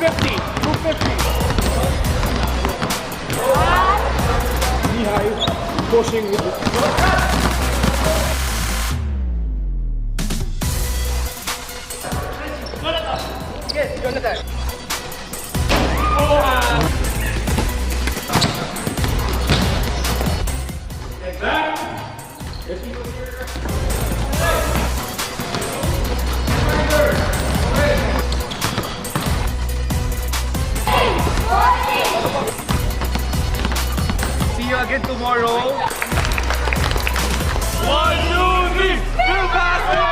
250. Knee high, pushing with it. Yes, Jonathan. Take that. See you again tomorrow. 1, 2, 3, Filbasket!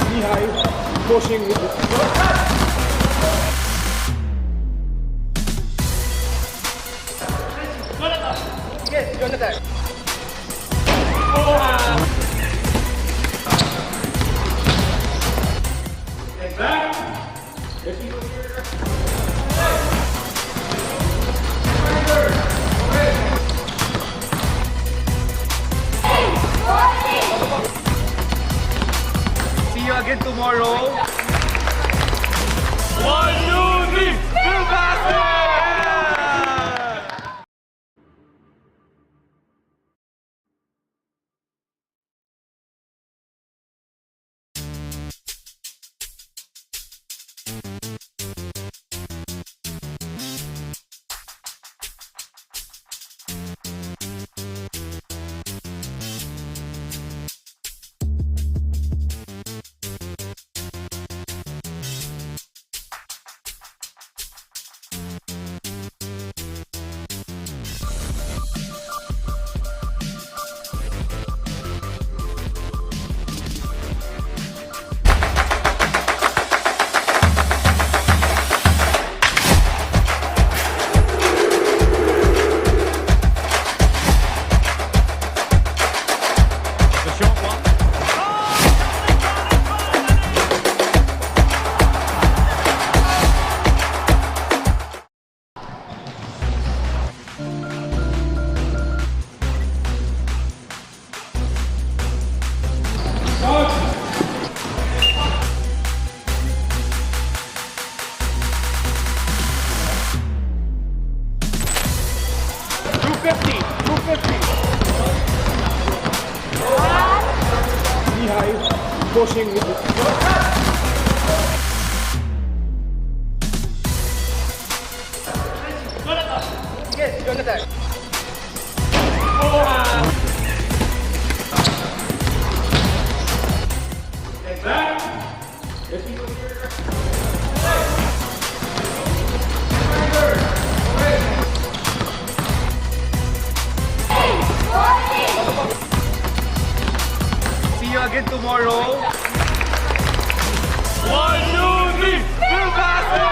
Knee high, pushing with it. Yes, Jonathan. Take that. See you again tomorrow. 1, 2, 3, Filbasket! Knee high, pushing with it. Yes, Jonathan. Take that. See you again tomorrow. 1, 2, 3, Filbasket!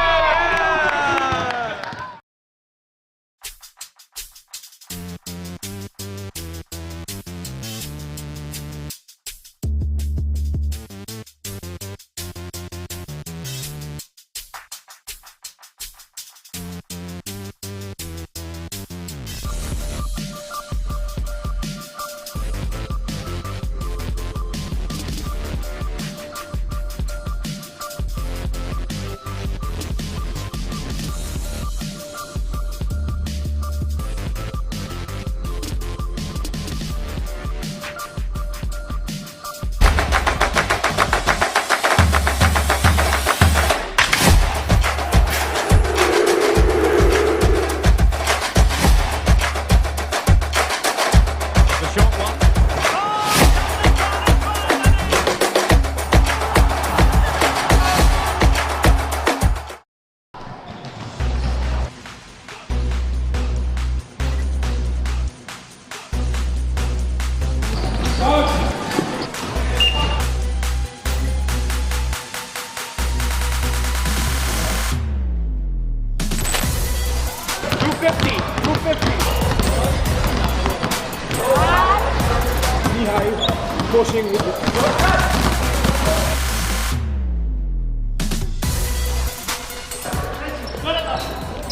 pushing with it.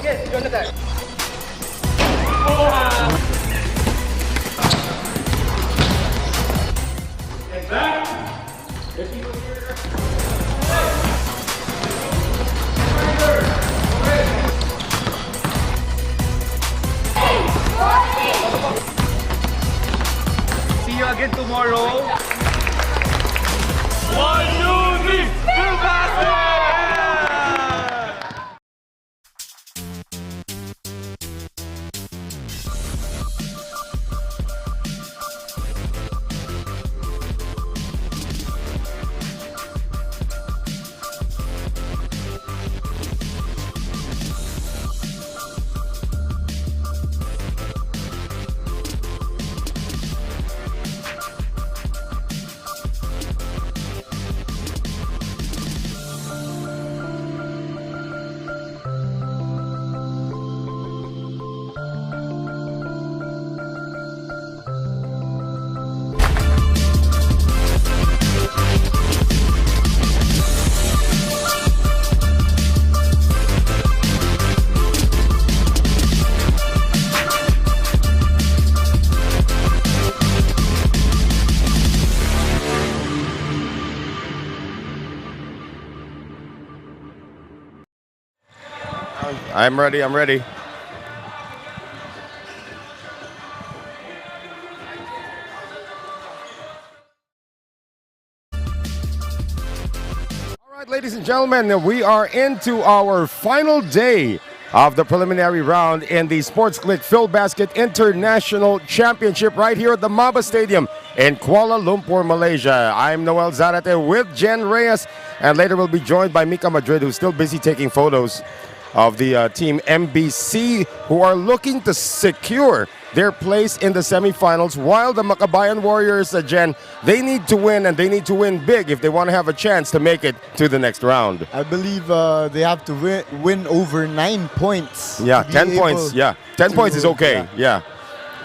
Yes, Jonathan. See you again tomorrow. 1, 2, 3, Filbasket! I'm ready, I'm ready. All right, ladies and gentlemen, we are into our final day of the preliminary round in the Sportsclick Filbasket International Championship right here at the MABA Stadium in Kuala Lumpur, Malaysia. I'm Noel Zarate with Jen Reyes, and later we'll be joined by Mika Madrid, who's still busy taking photos of the team MBC, who are looking to secure their place in the semifinals, while the Makabayan Warriors, Jen, they need to win, and they need to win big if they want to have a chance to make it to the next round. I believe they have to win over 9 points. Yeah, 10 points. Yeah, 10 points is okay. Yeah.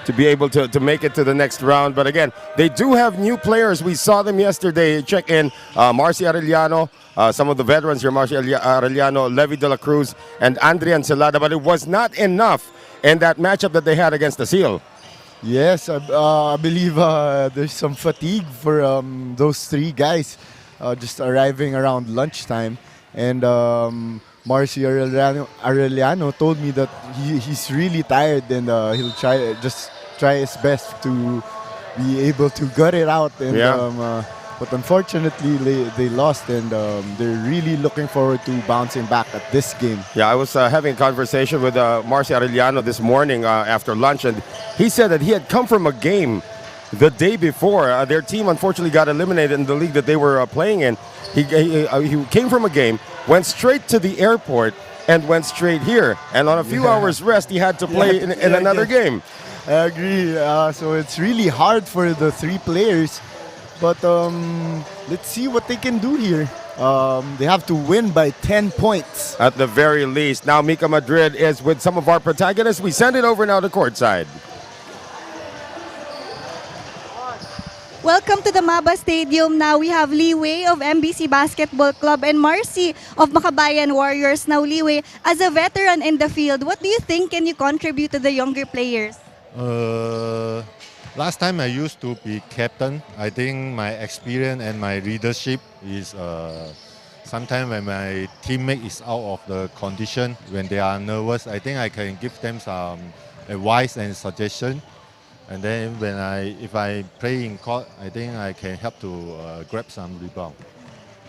To be able to make it to the next round. But again, they do have new players. We saw them yesterday. Check in Marcy Arellano, some of the veterans here, Marcy Arellano, Levi De La Cruz, and Andrian Celada. But it was not enough in that matchup that they had against the Seal. Yes, I believe there's some fatigue for those three guys just arriving around lunchtime. And Marcy Arellano told me that he's really tired, and he'll try his best to be able to gut it out. And but unfortunately, they lost, and they're really looking forward to bouncing back at this game. Yeah, I was having a conversation with Marcy Arellano this morning after lunch, and he said that he had come from a game the day before. Their team unfortunately got eliminated in the league that they were playing in. He came from a game, went straight to the airport, and went straight here. And on a few hours rest, he had to play in another game. I agree. So it's really hard for the three players. But let's see what they can do here. They have to win by 10 points. At the very least. Now Mika Madrid is with some of our protagonists. We send it over now to courtside. Welcome to the MABA Stadium. Now we have Liwei of MBC Basketball Club and Marcy of Makabayan Warriors. Now Liwei, as a veteran in the field, what do you think can you contribute to the younger players? Last time I used to be captain. I think my experience and my leadership is sometimes when my teammate is out of the condition, when they are nervous, I think I can give them some advice and suggestion. And then if I play in court, I think I can help to grab some rebound.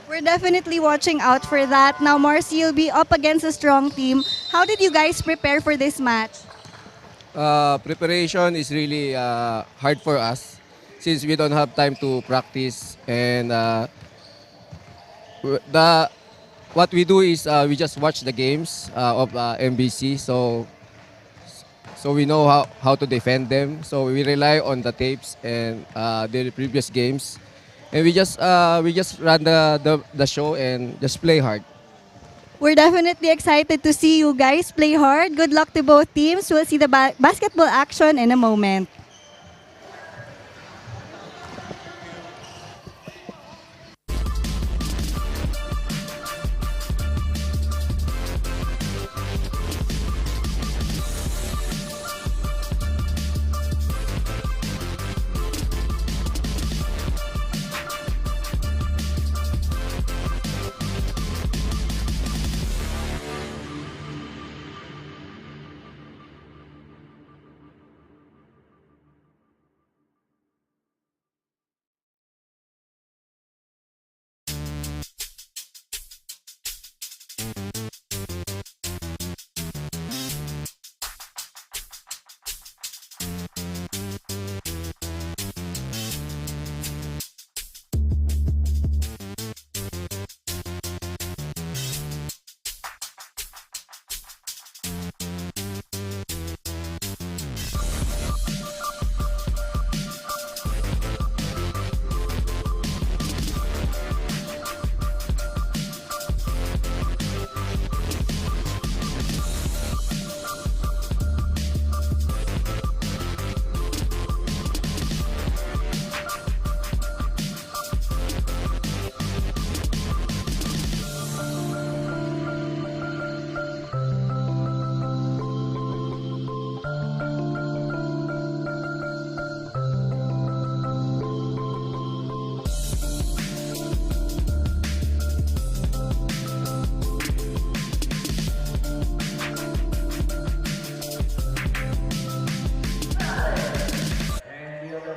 We're definitely watching out for that. Now Marcy, you'll be up against a strong team. How did you guys prepare for this match? Preparation is really hard for us since we don't have time to practice, and what we do is we just watch the games of MBC, so we know how to defend them. So we rely on the tapes and the previous games, and we just run the show and just play hard. We're definitely excited to see you guys play hard. Good luck to both teams. We'll see the basketball action in a moment.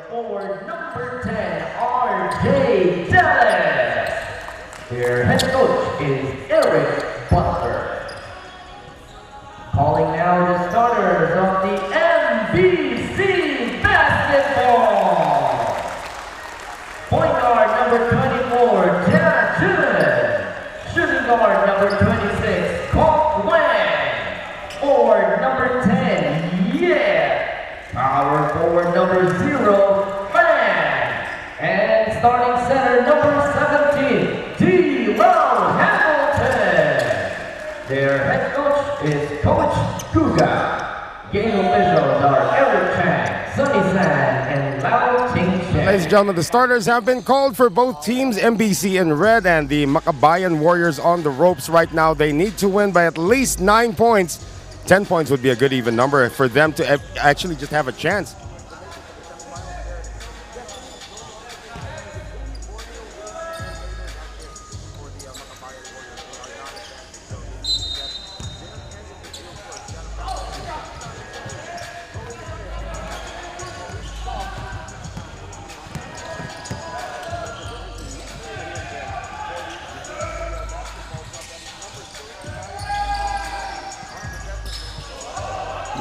forward number 10, R.J. Dallas. Their head coach is Eric Butler. Calling now the starters of the MBC basketball. Point guard number 24, Jared Chun. Shooting guard number 26, Kok Wang. Forward number 10, Yeah. Power forward number 0, Fan. And starting center number 17, D-Lo Hamilton. Their head coach is Coach Guga. Game officials are Eric Chang, Sunny San, and Lao Ting Chen. Ladies and gentlemen, the starters have been called for both teams. MBC in red and the Makabayan Warriors on the ropes right now. They need to win by at least 9 points. 10 points would be a good even number for them to actually just have a chance.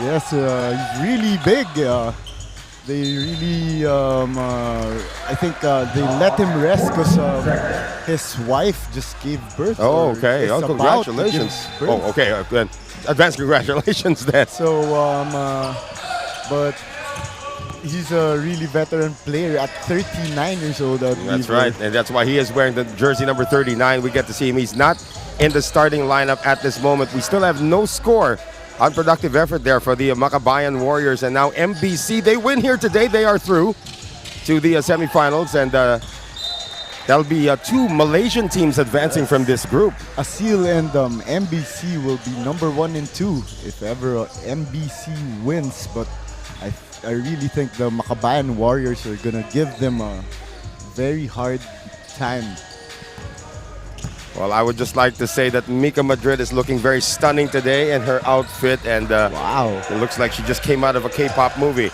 Yes, he's really big. They really, I think they let him rest because his wife just gave birth. Oh, or okay. is Oh, about to congratulations. give birth. Oh, okay. Then advanced congratulations then. So, but he's a really veteran player at 39 years old. I believe. That's right. And that's why he is wearing the jersey number 39. We get to see him. He's not in the starting lineup at this moment. We still have no score. Unproductive effort there for the Makabayan Warriors. And now MBC, they win here today. They are through to the semifinals. And that'll be 2 Malaysian teams advancing from this group. Asil and MBC will be number 1 and 2 if ever MBC wins. But I really think the Makabayan Warriors are going to give them a very hard time. Well, I would just like to say that Mika Madrid is looking very stunning today in her outfit. And wow, it looks like she just came out of a K-pop movie.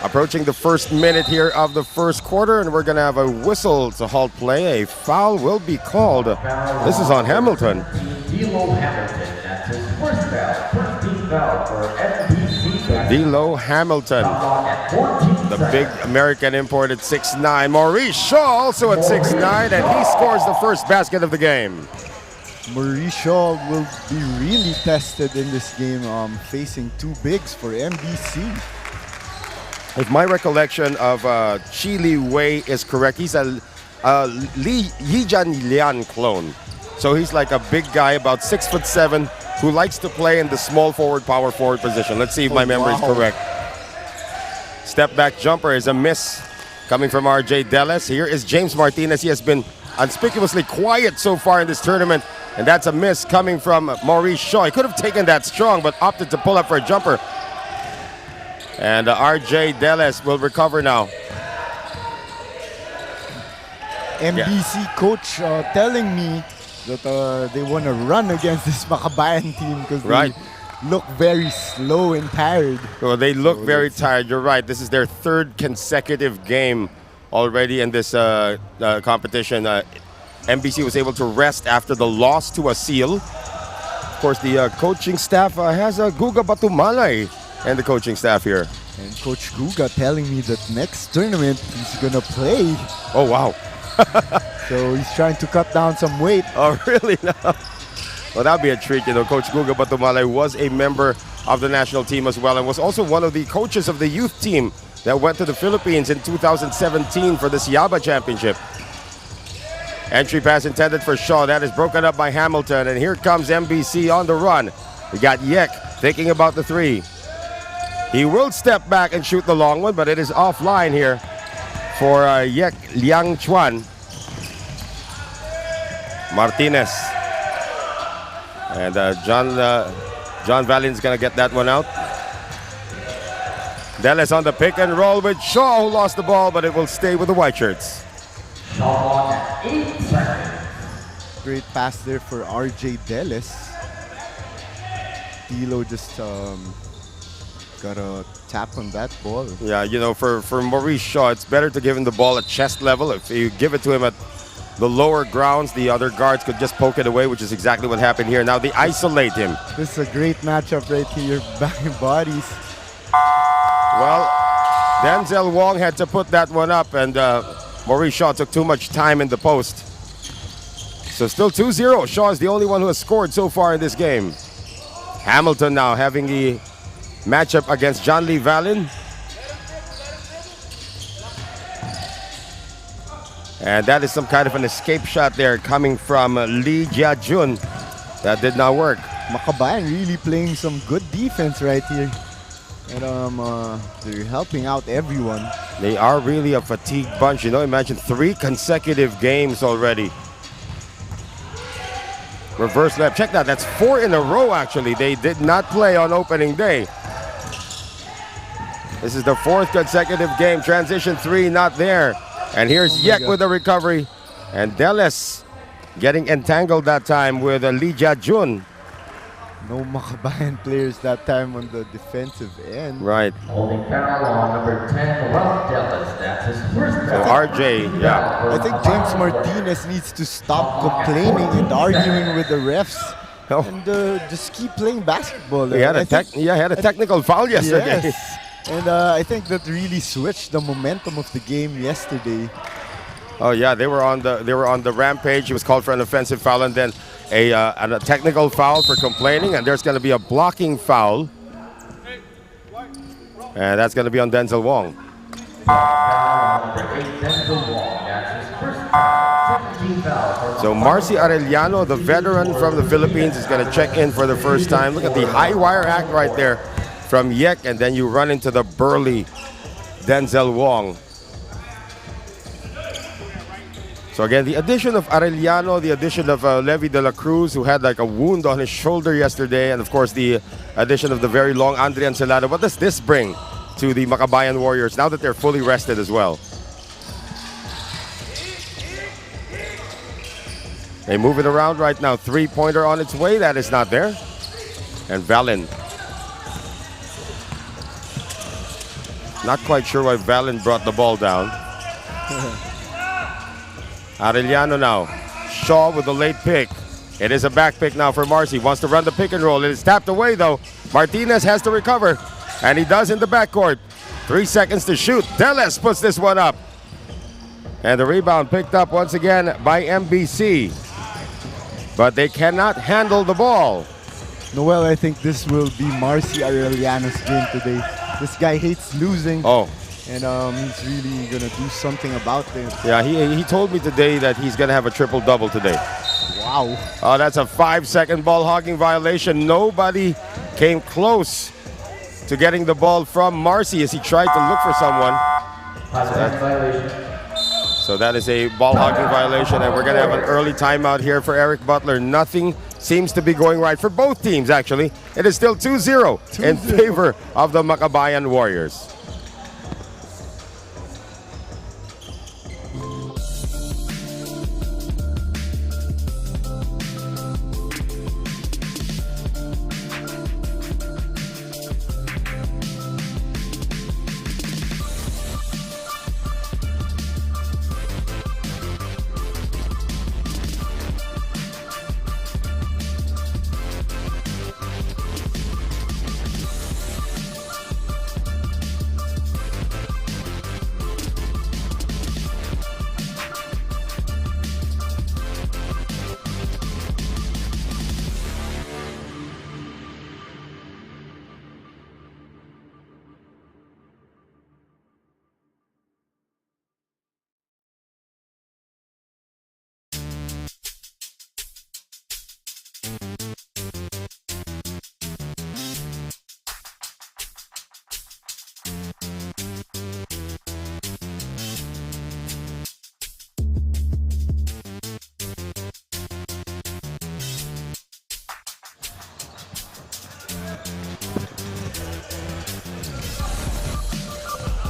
Approaching the first minute here of the first quarter, and we're going to have a whistle to halt play. A foul will be called. This is on Hamilton. D-Lo Hamilton, that's his first foul. First team foul for MBC. D-Lo Hamilton, the big American import at 6'9". Maurice Shaw also at 6'9", and he scores the first basket of the game. Maurice Shaw will be really tested in this game, facing 2 bigs for MBC. If my recollection of Chi Li Wei is correct, he's a Yi Jian Lian clone. So he's like a big guy, about 6'7", who likes to play in the small forward, power forward position. Let's see if my memory is correct. Step back jumper is a miss coming from R.J. Dallas. Here is James Martinez. He has been conspicuously quiet so far in this tournament. And that's a miss coming from Maurice Shaw. He could have taken that strong, but opted to pull up for a jumper. And R.J. Dallas will recover now. MBC coach telling me that they want to run against this Makabayan team because they look very slow and tired. Well, they look very tired. You're right. This is their 3rd consecutive game already in this competition. MBC was able to rest after the loss to Asil. Of course, the coaching staff has Guga Batumalay and the coaching staff here. And Coach Guga telling me that next tournament he's going to play. Oh, wow. So he's trying to cut down some weight. Oh, really? Well, that'd be a treat. You know, Coach Guga Batumalay was a member of the national team as well and was also one of the coaches of the youth team that went to the Philippines in 2017 for the MABA championship. Entry pass intended for Shaw. That is broken up by Hamilton. And here comes MBC on the run. We got Yek thinking about the 3. He will step back and shoot the long one, but it is offline here for Yek Liang Chuan. Martinez. And John Valen's going to get that one out. Dallas on the pick and roll with Shaw, who lost the ball, but it will stay with the white shirts. Shaw at 8 seconds. Great pass there for RJ Dallas. Tilo just Gotta tap on that ball. Yeah, you know, for Maurice Shaw, it's better to give him the ball at chest level. If you give it to him at the lower grounds, the other guards could just poke it away, which is exactly what happened here. Now they isolate him. This is a great matchup right here. Banging bodies. Well, Denzel Wong had to put that one up, and Maurice Shaw took too much time in the post. So still 2-0. Shaw is the only one who has scored so far in this game. Hamilton now having the matchup against John Lee Vallin. And that is some kind of an escape shot there coming from Lee Jia-jun. That did not work. Makabayan really playing some good defense right here. And they're helping out everyone. They are really a fatigued bunch. You know, imagine 3 consecutive games already. Reverse left. Check that. That's 4 in a row, actually. They did not play on opening day. This is the 4th consecutive game. Transition 3, not there. And here's Yek with the recovery. And Deles getting entangled that time with Lee Jia-jun. No Makabayan players that time on the defensive end. Right. Holding foul on number 10, Ralph Dallas. That's his first So foul. RJ, yeah. I think James Martinez needs to stop complaining and arguing with the refs. Oh. And just keep playing basketball. He had a technical foul yesterday. Yes. And I think that really switched the momentum of the game yesterday. Oh yeah, they were on the rampage. He was called for an offensive foul, and then a technical foul for complaining, and there's going to be a blocking foul, and that's going to be on Denzel Wong. Number 8, Denzel Wong. That's his first foul. 17 foul. So Marcy Arellano, the veteran from the Philippines, is going to check in for the first time. Look at the high wire act right there from Yek, and then you run into the burly Denzel Wong. So again, the addition of Arellano, the addition of Levi de la Cruz, who had like a wound on his shoulder yesterday, and of course the addition of the very long Andre Ancelado. What does this bring to the Makabayan Warriors now that they're fully rested as well? They move it around right now. 3-pointer on its way. That is not there. And Vallin. Not quite sure why Vallin brought the ball down. Arellano now. Shaw with the late pick. It is a back pick now for Marcy. Wants to run the pick and roll. It is tapped away though. Martinez has to recover. And he does in the backcourt. 3 seconds to shoot. Deles puts this one up. And the rebound picked up once again by MBC. But they cannot handle the ball. Noel, I think this will be Marcy Arellano's game today. This guy hates losing. Oh. And he's really going to do something about it. Yeah, he told me today that he's going to have a triple-double today. Wow. Oh, that's a 5-second ball hogging violation. Nobody came close to getting the ball from Marcy as he tried to look for someone. So that is a ball hogging violation, and we're going to have an early timeout here for Eric Butler. Nothing seems to be going right for both teams, actually. It is still 2-0 in favor of the Makabayan Warriors.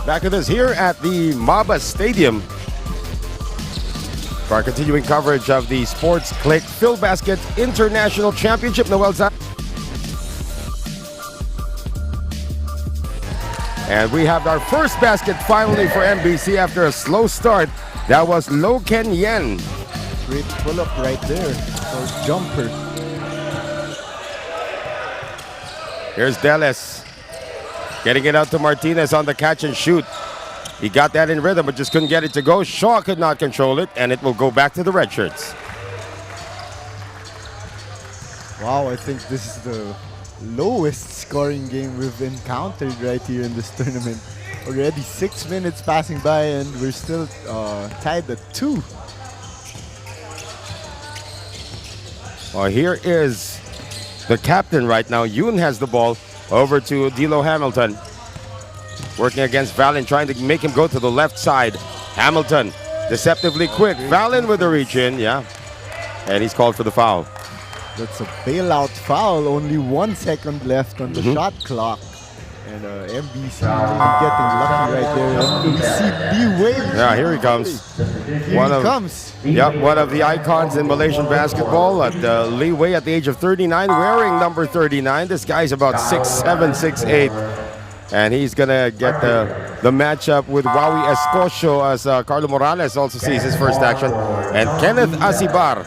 Back with us here at the MABA Stadium for our continuing coverage of the Sportsclick Filbasket International Championship. Noel Zan. And we have our first basket finally for MBC after a slow start. That was Lo Ken Yen. Great pull-up right there. Or jumper. Here's Deles. Getting it out to Martinez on the catch and shoot. He got that in rhythm, but just couldn't get it to go. Shaw could not control it, and it will go back to the red shirts. Wow, I think this is the lowest scoring game we've encountered right here in this tournament. Already 6 minutes passing by, and we're still tied at 2. Well, here is the captain right now. Yoon has the ball over to D'Lo Hamilton. Working against Valen, trying to make him go to the left side. Hamilton, deceptively quick. Valen with the reach in, yeah. And he's called for the foul. That's a bailout foul. Only 1 second left on the shot clock. And MBC really getting lucky right there. MBC B-Wave. Yeah, here he comes. Here he comes. Yep, one of the icons in Malaysian basketball. At Lee Wei at the age of 39, wearing number 39. This guy's about 6'7", 6'8". And he's going to get the matchup with Wawi Escocio as Carlo Morales also sees his first action. And Kenneth Asibar.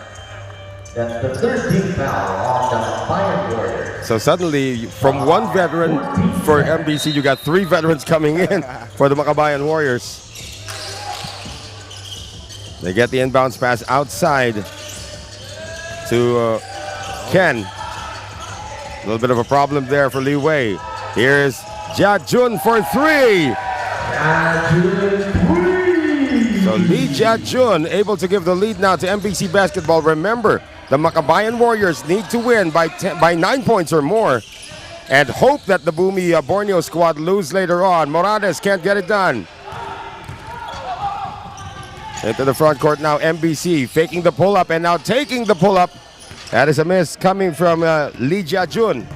That's the 13th foul on the Makabayan Warriors. So suddenly, from one veteran for MBC, you got 3 veterans coming in for the Makabayan Warriors. They get the inbounds pass outside to Ken. A little bit of a problem there for Lee Wei. Here's Jia Jun for 3. So Lee Jia Jun able to give the lead now to MBC Basketball. Remember, the Makabayan Warriors need to win by 9 points or more and hope that the Bumi Borneo squad lose later on. Morales can't get it done. Into the front court now, MBC faking the pull-up and now taking the pull-up. That is a miss coming from Lee Jia Jun.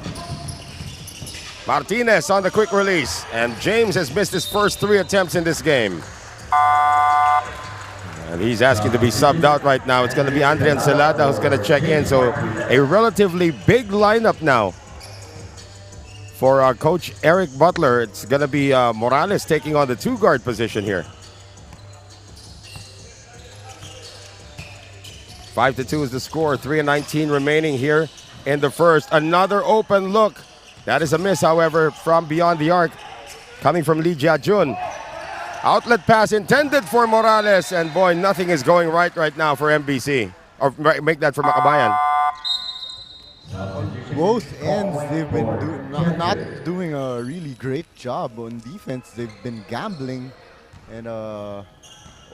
Martinez on the quick release, and James has missed his first 3 attempts in this game. And he's asking to be subbed out right now. It's going to be Adrian Celada who's going to check in. So a relatively big lineup now for Coach Eric Butler. It's going to be Morales taking on the 2-guard position here. 5-2 is the score. 3:19 remaining here in the first. Another open look. That is a miss, however, from beyond the arc, coming from Lee Jia Jun. Outlet pass intended for Morales, and boy, nothing is going right now for MBC. Or make that for Makabayan. Both ends, they've been not doing a really great job on defense. They've been gambling and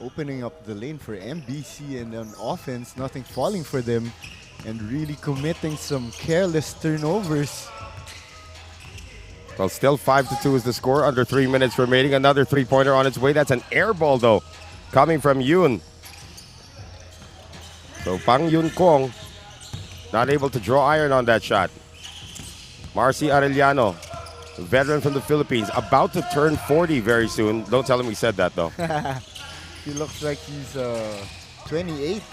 opening up the lane for MBC, and on offense, nothing falling for them, and really committing some careless turnovers. Well, still 5-2 is the score. Under 3 minutes remaining. Another 3-pointer on its way. That's an air ball, though, coming from Yoon. So Pang Yun Kong not able to draw iron on that shot. Marcy Arellano, veteran from the Philippines, about to turn 40 very soon. Don't tell him we said that, though. He looks like he's 28.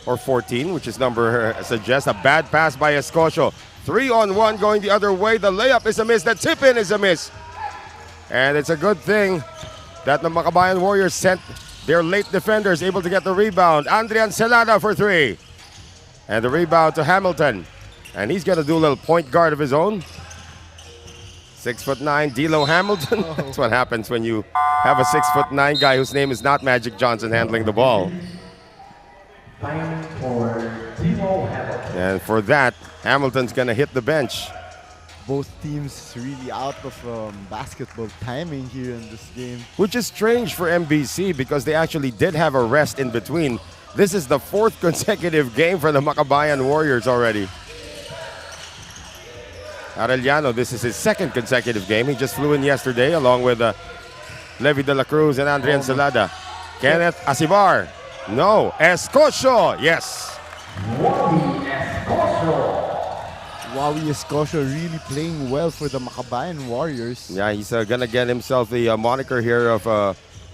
Or 14, which his number suggests. A bad pass by Escocio. 3-on-1 going the other way. The layup is a miss. The tip-in is a miss. And it's a good thing that the Makabayan Warriors sent their late defenders able to get the rebound. Adrian Celada for 3. And the rebound to Hamilton. And he's going to do a little point guard of his own. 6'9", D'Lo Hamilton. That's what happens when you have a 6'9" guy whose name is not Magic Johnson handling the ball. And for that, Hamilton's going to hit the bench. Both teams really out of basketball timing here in this game. Which is strange for MBC because they actually did have a rest in between. This is the 4th consecutive game for the Makabayan Warriors already. Arellano, this is his 2nd consecutive game. He just flew in yesterday along with Levi De La Cruz and Adrian Celada. Kenneth Asibar. No. Escocio. Yes. Wawi Escocio really playing well for the Makabayan Warriors. Yeah, he's going to get himself the moniker here of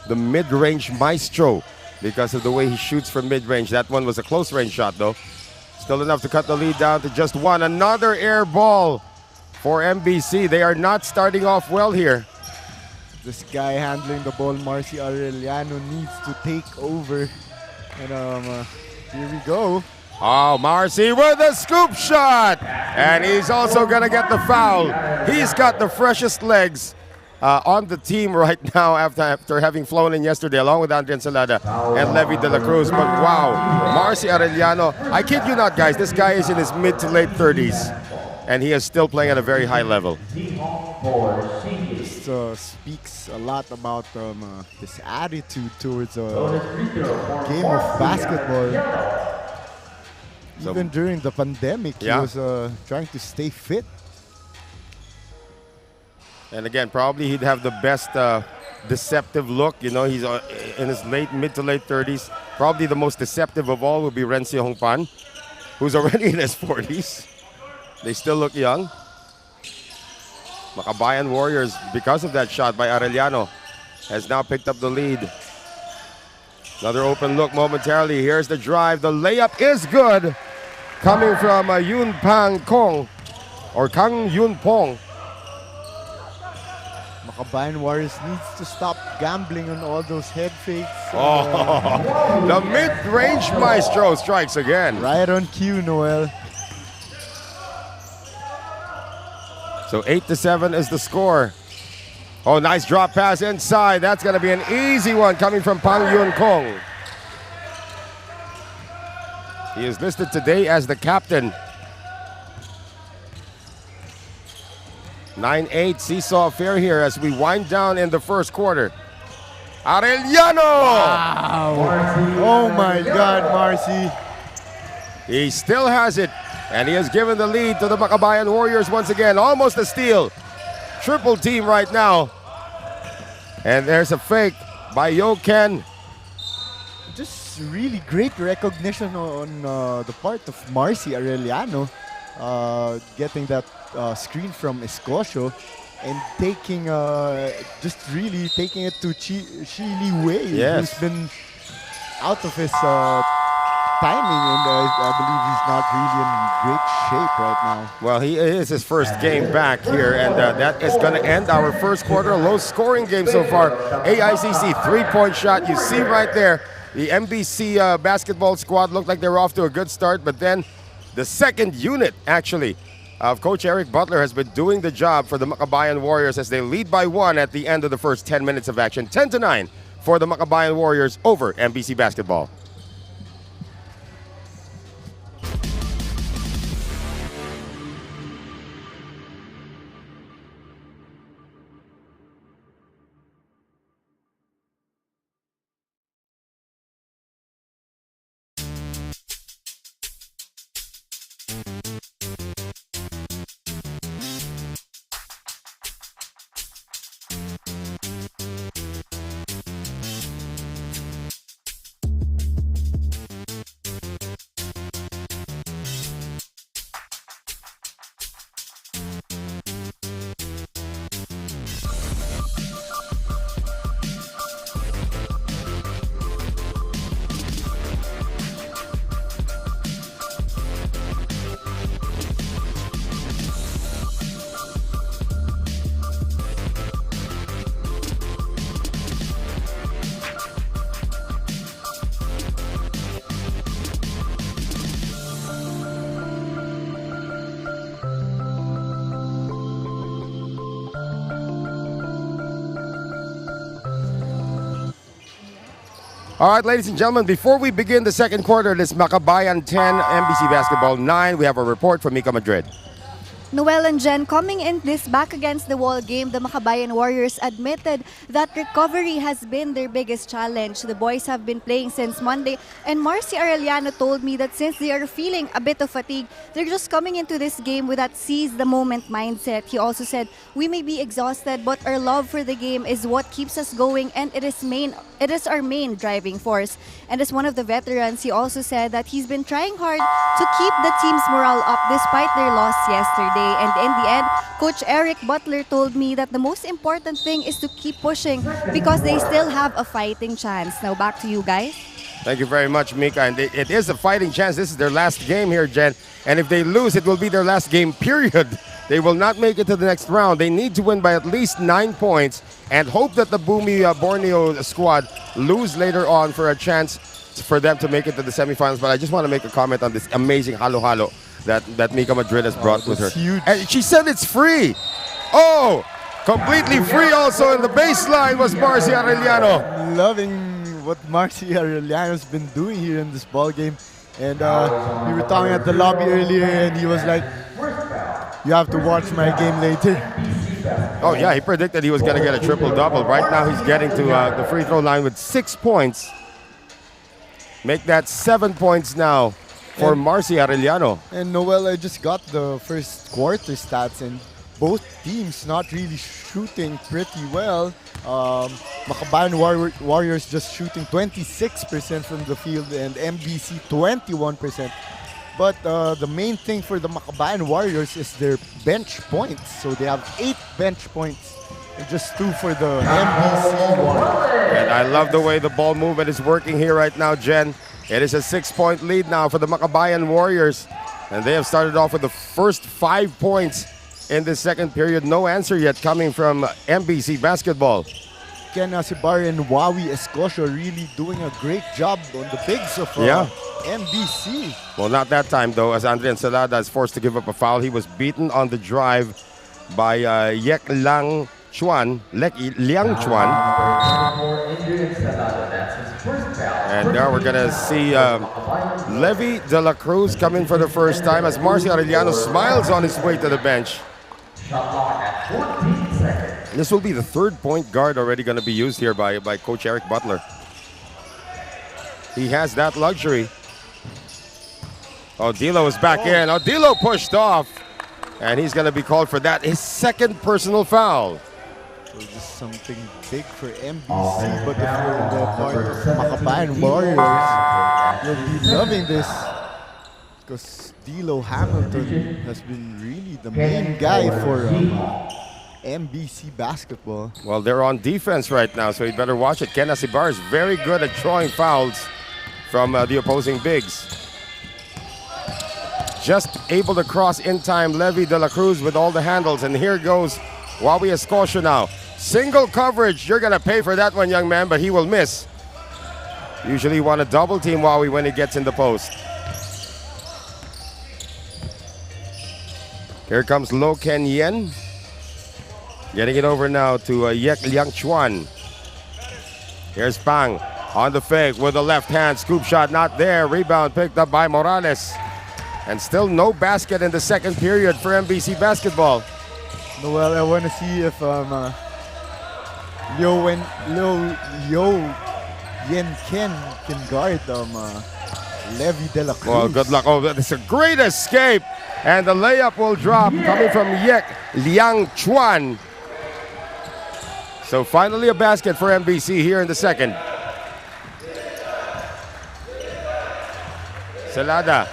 the mid-range maestro because of the way he shoots from mid-range. That one was a close-range shot, though. Still enough to cut the lead down to just 1. Another air ball for MBC. They are not starting off well here. This guy handling the ball, Marcy Arellano, needs to take over. And here we go. Oh, Marcy with a scoop shot. And he's also going to get the foul. He's got the freshest legs on the team right now after having flown in yesterday along with Andre Ensalada and Levy De La Cruz. But wow, Marcy Arellano, I kid you not, guys, this guy is in his mid to late 30s. And he is still playing at a very high level. This speaks a lot about his attitude towards a game of basketball. Even during the pandemic, he was trying to stay fit. And again, probably he'd have the best deceptive look. You know, he's in his mid to late 30s. Probably the most deceptive of all would be Renzi Hongpan, who's already in his 40s. They still look young. Makabayan Warriors, because of that shot by Arellano, has now picked up the lead. Another open look momentarily. Here's the drive. The layup is good. Coming from Yun Pang Kong or Kang Yun Pong. Makabayan Warriors needs to stop gambling on all those head fakes. The mid-range maestro strikes again. Right on cue, Noel. So 8-7 is the score. Oh, nice drop pass inside. That's going to be an easy one coming from Pang Yun Kong. He is listed today as the captain. 9-8 seesaw affair here as we wind down in the first quarter. Arellano! Wow. Oh my God, Marcy. He still has it. And he has given the lead to the Makabayan Warriors once again. Almost a steal. Triple team right now. And there's a fake by Yo Ken. Just really great recognition on the part of Marcy Arellano. Getting that screen from Escocio and taking, just really taking it to Li Wei, yes, who's been out of his timing, and I believe he's not really in great shape right now. Well, he is his first game back here, and that is going to end our first quarter. A low-scoring game so far. AICC three-point shot. You see right there, the MBC basketball squad looked like they were off to a good start, but then the second unit, actually, of Coach Eric Butler has been doing the job for the Makabayan Warriors as they lead by 1 at the end of the first 10 minutes of action. 10-9 for the Makabayan Warriors over MBC basketball. All right, ladies and gentlemen, before we begin the second quarter, this Makabayan 10, MBC Basketball 9, we have a report from Mika Madrid. Noel and Jen, coming in this back-against-the-wall game, the Makabayan Warriors admitted that recovery has been their biggest challenge. The boys have been playing since Monday, and Marcy Arellano told me that since they are feeling a bit of fatigue, they're just coming into this game with that seize-the-moment mindset. He also said, "We may be exhausted, but our love for the game is what keeps us going, and it is our main driving force." And as one of the veterans, he also said that he's been trying hard to keep the team's morale up despite their loss yesterday. And in the end, Coach Eric Butler told me that the most important thing is to keep pushing because they still have a fighting chance. Now back to you guys. Thank you very much, Mika. And it is a fighting chance. This is their last game here, Jen. And if they lose, it will be their last game, period. They will not make it to the next round. They need to win by at least 9 points and hope that the Bumi Borneo squad lose later on for a chance for them to make it to the semifinals. But I just want to make a comment on this amazing halo-halo that Mika Madrid has brought with her. Huge. And she said it's free. Oh, completely free also in the baseline was Marcy Arellano. Loving what Marcy Arellano's been doing here in this ball game. And we were talking at the lobby earlier, and he was like, "You have to watch my game later." Oh yeah, he predicted he was going to get a triple-double. Right now he's getting to the free throw line with 6 points. Make that 7 points now for Marcy Arellano. And Noel, I just got the first quarter stats, and both teams not really shooting pretty well. Makabayan Warriors just shooting 26% from the field, and MBC 21%. But the main thing for the Makabayan Warriors is their bench points. So they have 8 bench points and just 2 for the MBC Warriors. And I love the way the ball movement is working here right now, Jen. It is a 6-point lead now for the Makabayan Warriors. And they have started off with the first 5 points in the second period. No answer yet coming from MBC basketball. Ken Asibar and Wawi Escosio really doing a great job on the bigs of MBC. Well, not that time though, as Andrian Salada is forced to give up a foul. He was beaten on the drive by Liang Chuan. And now we're gonna see Levi De La Cruz come in for the first time as Marcy Arellano smiles on his way to the bench. This will be the 3rd point guard already going to be used here by Coach Eric Butler. He has that luxury. Odilo is back in. Odilo pushed off. And he's going to be called for that. His 2nd personal foul. So this is something big for MBC, but if you're in the part of Makabayan Warriors, you'll be loving this. Because D'Lo Hamilton has been really the main guy for MBC basketball. Well, they're on defense right now, so you better watch it. Ken Asibar is very good at drawing fouls from the opposing bigs. Just able to cross in time Levi De La Cruz with all the handles. And here goes Wawi Escosio now. Single coverage. You're going to pay for that one, young man, but he will miss. Usually you want to double team Wawi when he gets in the post. Here comes Lo Ken Yen. Getting it over now to Yek Liang Chuan. Here's Pang on the fake with the left hand. Scoop shot not there. Rebound picked up by Morales. And still no basket in the second period for MBC basketball. Noel, I want to see if Liu Yen Ken can guard Levi De La Cruz. Well, good luck. Oh, that's a great escape. And the layup will drop coming from Yek Liang Chuan. So finally a basket for MBC here in the second. Salada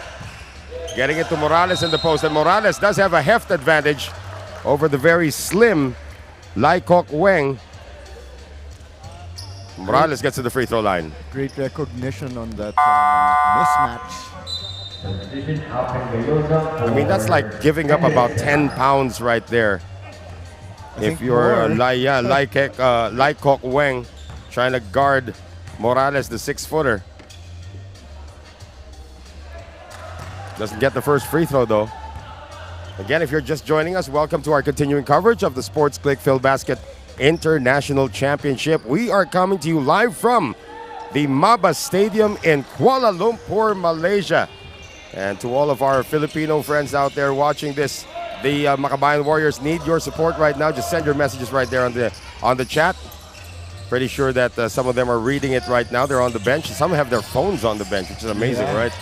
getting it to Morales in the post. And Morales does have a heft advantage over the very slim Lai Kok Weng. Morales gets to the free throw line. Great recognition on that mismatch. I mean, that's like giving up about 10 pounds right there. If you're Lai Kok Weng trying to guard Morales, the 6-footer. Doesn't get the first free throw though. Again, if you're just joining us, welcome to our continuing coverage of the Sportsclick Filbasket International Championship. We are coming to you live from the MABA Stadium in Kuala Lumpur, Malaysia. And to all of our Filipino friends out there watching this, the Makabayan Warriors need your support right now. Just send your messages right there on the chat. Pretty sure that some of them are reading it right now. They're on the bench. Some have their phones on the bench, which is amazing, right?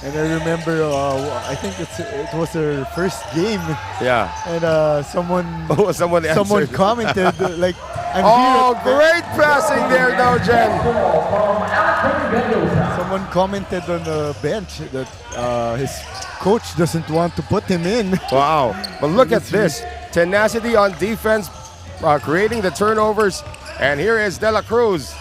And I remember, I think it was their first game. Yeah. And someone commented like, great passing there, though, Jen. Someone commented on the bench that his coach doesn't want to put him in. Wow. But look at this. Tenacity on defense, creating the turnovers. And here is De La Cruz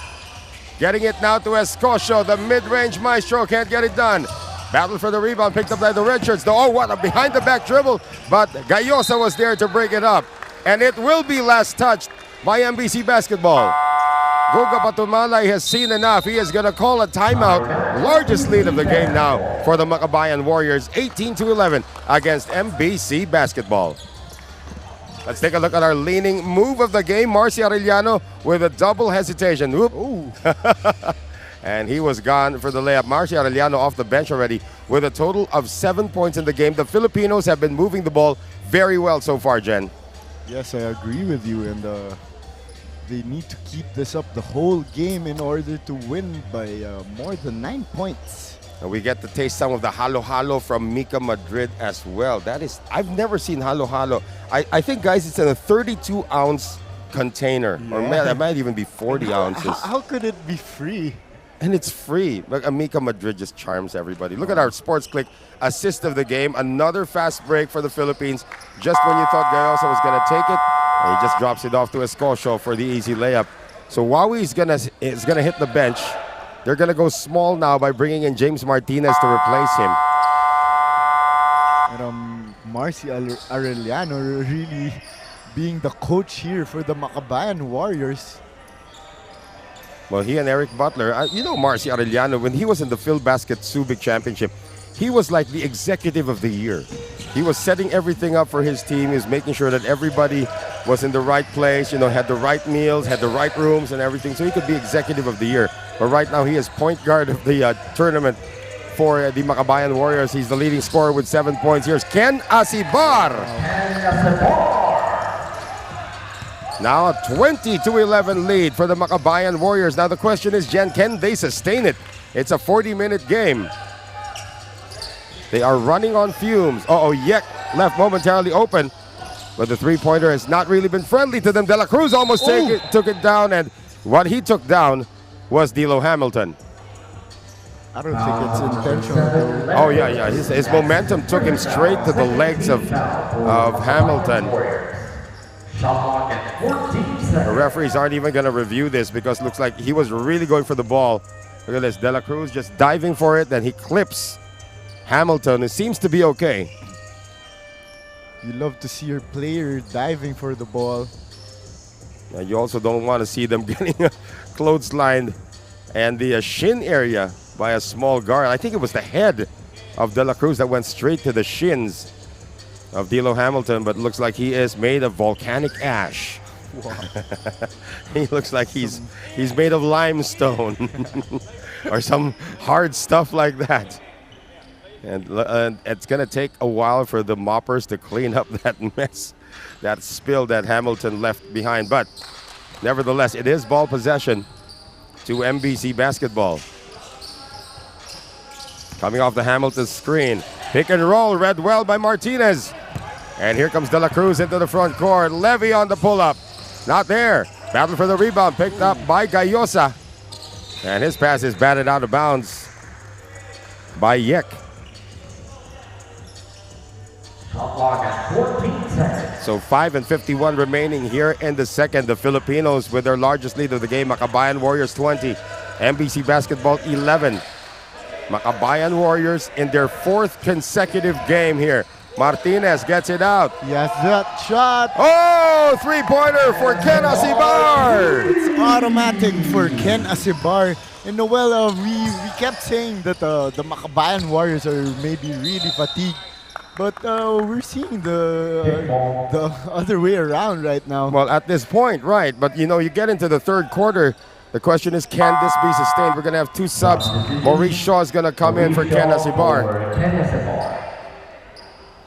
getting it now to Escosio. The mid-range maestro can't get it done. Battle for the rebound, picked up by the red shirts. Oh, what a behind-the-back dribble. But Gayosa was there to break it up. And it will be last touched by MBC Basketball. Guga Patumalay has seen enough. He is going to call a timeout. Largest lead of the game now for the Makabayan Warriors, 18-11 against MBC Basketball. Let's take a look at our leaning move of the game. Marcy Arellano with a double hesitation. Whoop. And he was gone for the layup. Marcy Arellano off the bench already with a total of 7 points in the game. The Filipinos have been moving the ball very well so far, Jen. Yes, I agree with you. And they need to keep this up the whole game in order to win by more than 9 points. And we get to taste some of the halo halo from Mika Madrid as well. That is, I've never seen halo halo. I think, guys, it's in a 32-ounce container. Yeah. Or it might even be 40 ounces. How could it be free? And it's free. Look, Mika Madrid just charms everybody. Look at our Sportsclick assist of the game. Another fast break for the Philippines. Just when you thought Gayosa was going to take it, and he just drops it off to Escocio for the easy layup. So Wawi is gonna hit the bench. They're gonna go small now by bringing in James Martinez to replace him. And Marcy Arellano really being the coach here for the Makabayan Warriors. Well, he and Eric Butler, you know Marcy Arellano, when he was in the Filbasket Subic Championship, he was like the executive of the year. He was setting everything up for his team. He was making sure that everybody was in the right place, had the right meals, had the right rooms and everything, so he could be executive of the year. But right now, he is point guard of the tournament for the Makabayan Warriors. He's the leading scorer with 7 points. Here's Ken Asibar. Now a 20-11 lead for the Makabayan Warriors. Now the question is, Jen, can they sustain it? It's a 40-minute game. They are running on fumes. Yek left momentarily open, but the three-pointer has not really been friendly to them. De La Cruz almost took it down, and what he took down was D'Lo Hamilton. I don't think it's intentional. Oh, yeah. His momentum took him straight to the legs of Hamilton. The referees aren't even going to review this because it looks like he was really going for the ball. Look at this, De La Cruz just diving for it, then he clips Hamilton. It seems to be okay. You love to see your player diving for the ball. Now, you also don't want to see them getting clotheslined and the shin area by a small guard. I think it was the head of De La Cruz that went straight to the shins of D'Lo Hamilton, but looks like he is made of volcanic ash. Wow. He looks like he's made of limestone or some hard stuff like that. And it's going to take a while for the moppers to clean up that mess, that spill that Hamilton left behind. But nevertheless, it is ball possession to MBC Basketball. Coming off the Hamilton screen. Pick and roll, read well by Martinez. And here comes De La Cruz into the front court. Levy on the pull-up. Not there. Battle for the rebound, picked up by Gayosa. And his pass is batted out of bounds by Yek. So 5:51 remaining here in the second. The Filipinos with their largest lead of the game. Makabayan Warriors 20. MBC Basketball 11. Makabayan Warriors in their fourth consecutive game here. Martinez gets it out. Yes, that shot. Oh, three-pointer for Ken Asibar. It's automatic for Ken Asibar. And Noel, we kept saying that the Makabayan Warriors are maybe really fatigued. But we're seeing the other way around right now. Well, at this point, right. But, you get into the third quarter. The question is, can this be sustained? We're going to have two subs. Maurice Shaw is going to come in for Ken Asibar.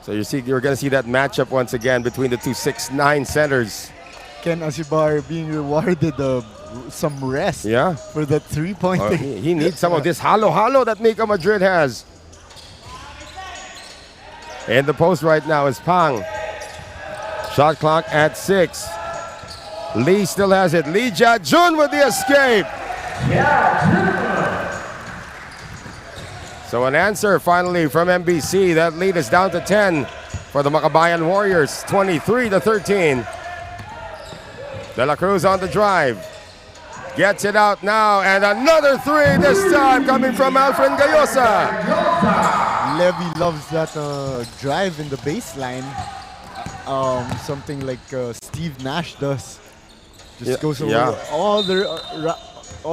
So you're going to see that matchup once again between the two 6'9" centers. Ken Asibar being rewarded some rest for that three-pointer. He needs some of this halo that Mika Madrid has. In the post right now is Pang. Shot clock at 6. Lee still has it. Lee Jia-jun with the escape. So an answer finally from MBC. That lead is down to 10 for the Makabayan Warriors, 23-13. De La Cruz on the drive. Gets it out now, and another three this time coming from Alfred Gayosa. Levy loves that drive in the baseline. Something like Steve Nash does. Just goes over yeah. all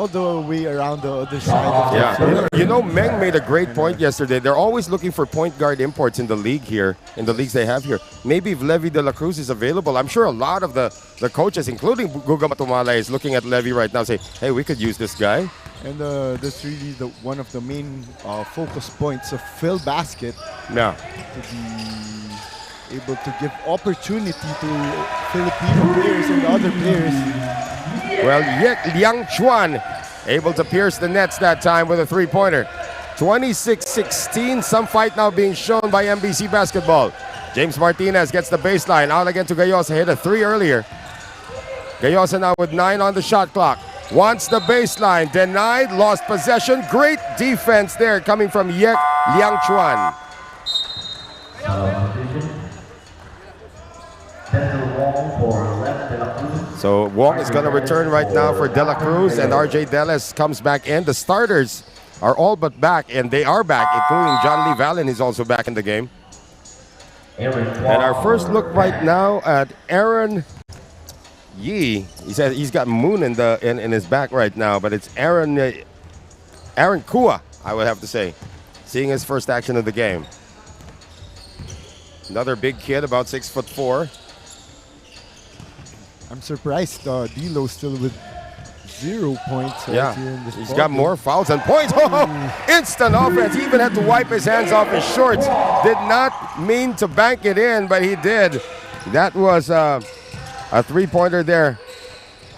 the way around the other side of the Yeah, floor. you know, Meng made a great point yesterday. They're always looking for point guard imports in the league here, in the leagues they have here. Maybe if Levy de la Cruz is available, I'm sure a lot of the coaches, including Guga Matumala, is looking at Levy right now, say, hey, we could use this guy. And that's really one of the main focus points of Filbasket, Yeah. to be able to give opportunity to Filipino players and other players. Well, Liang Chuan able to pierce the nets that time with a three-pointer. 26-16, some fight now being shown by MBC basketball. James Martinez gets the baseline, out again to Gayosa, hit a three earlier. Gayosa now with 9 on the shot clock. Wants the baseline, denied, lost possession. Great defense there coming from Liang Chuan. So Wong is going to return right now for De La Cruz, and RJ Deles comes back in. The starters are all but back, and they are back, including John Lee Vallon is also back in the game. And our first look right now at Aaron Yee. He says he's got Moon in his back right now, but it's Aaron Kua, I would have to say, seeing his first action of the game. Another big kid, about 6'4". I'm surprised D'Lo still with 0 points right here in this he's ball got game. more fouls and points. Oh, instant offense. He even had to wipe his hands off his shorts. Did not mean to bank it in, but he did. That was a three-pointer there.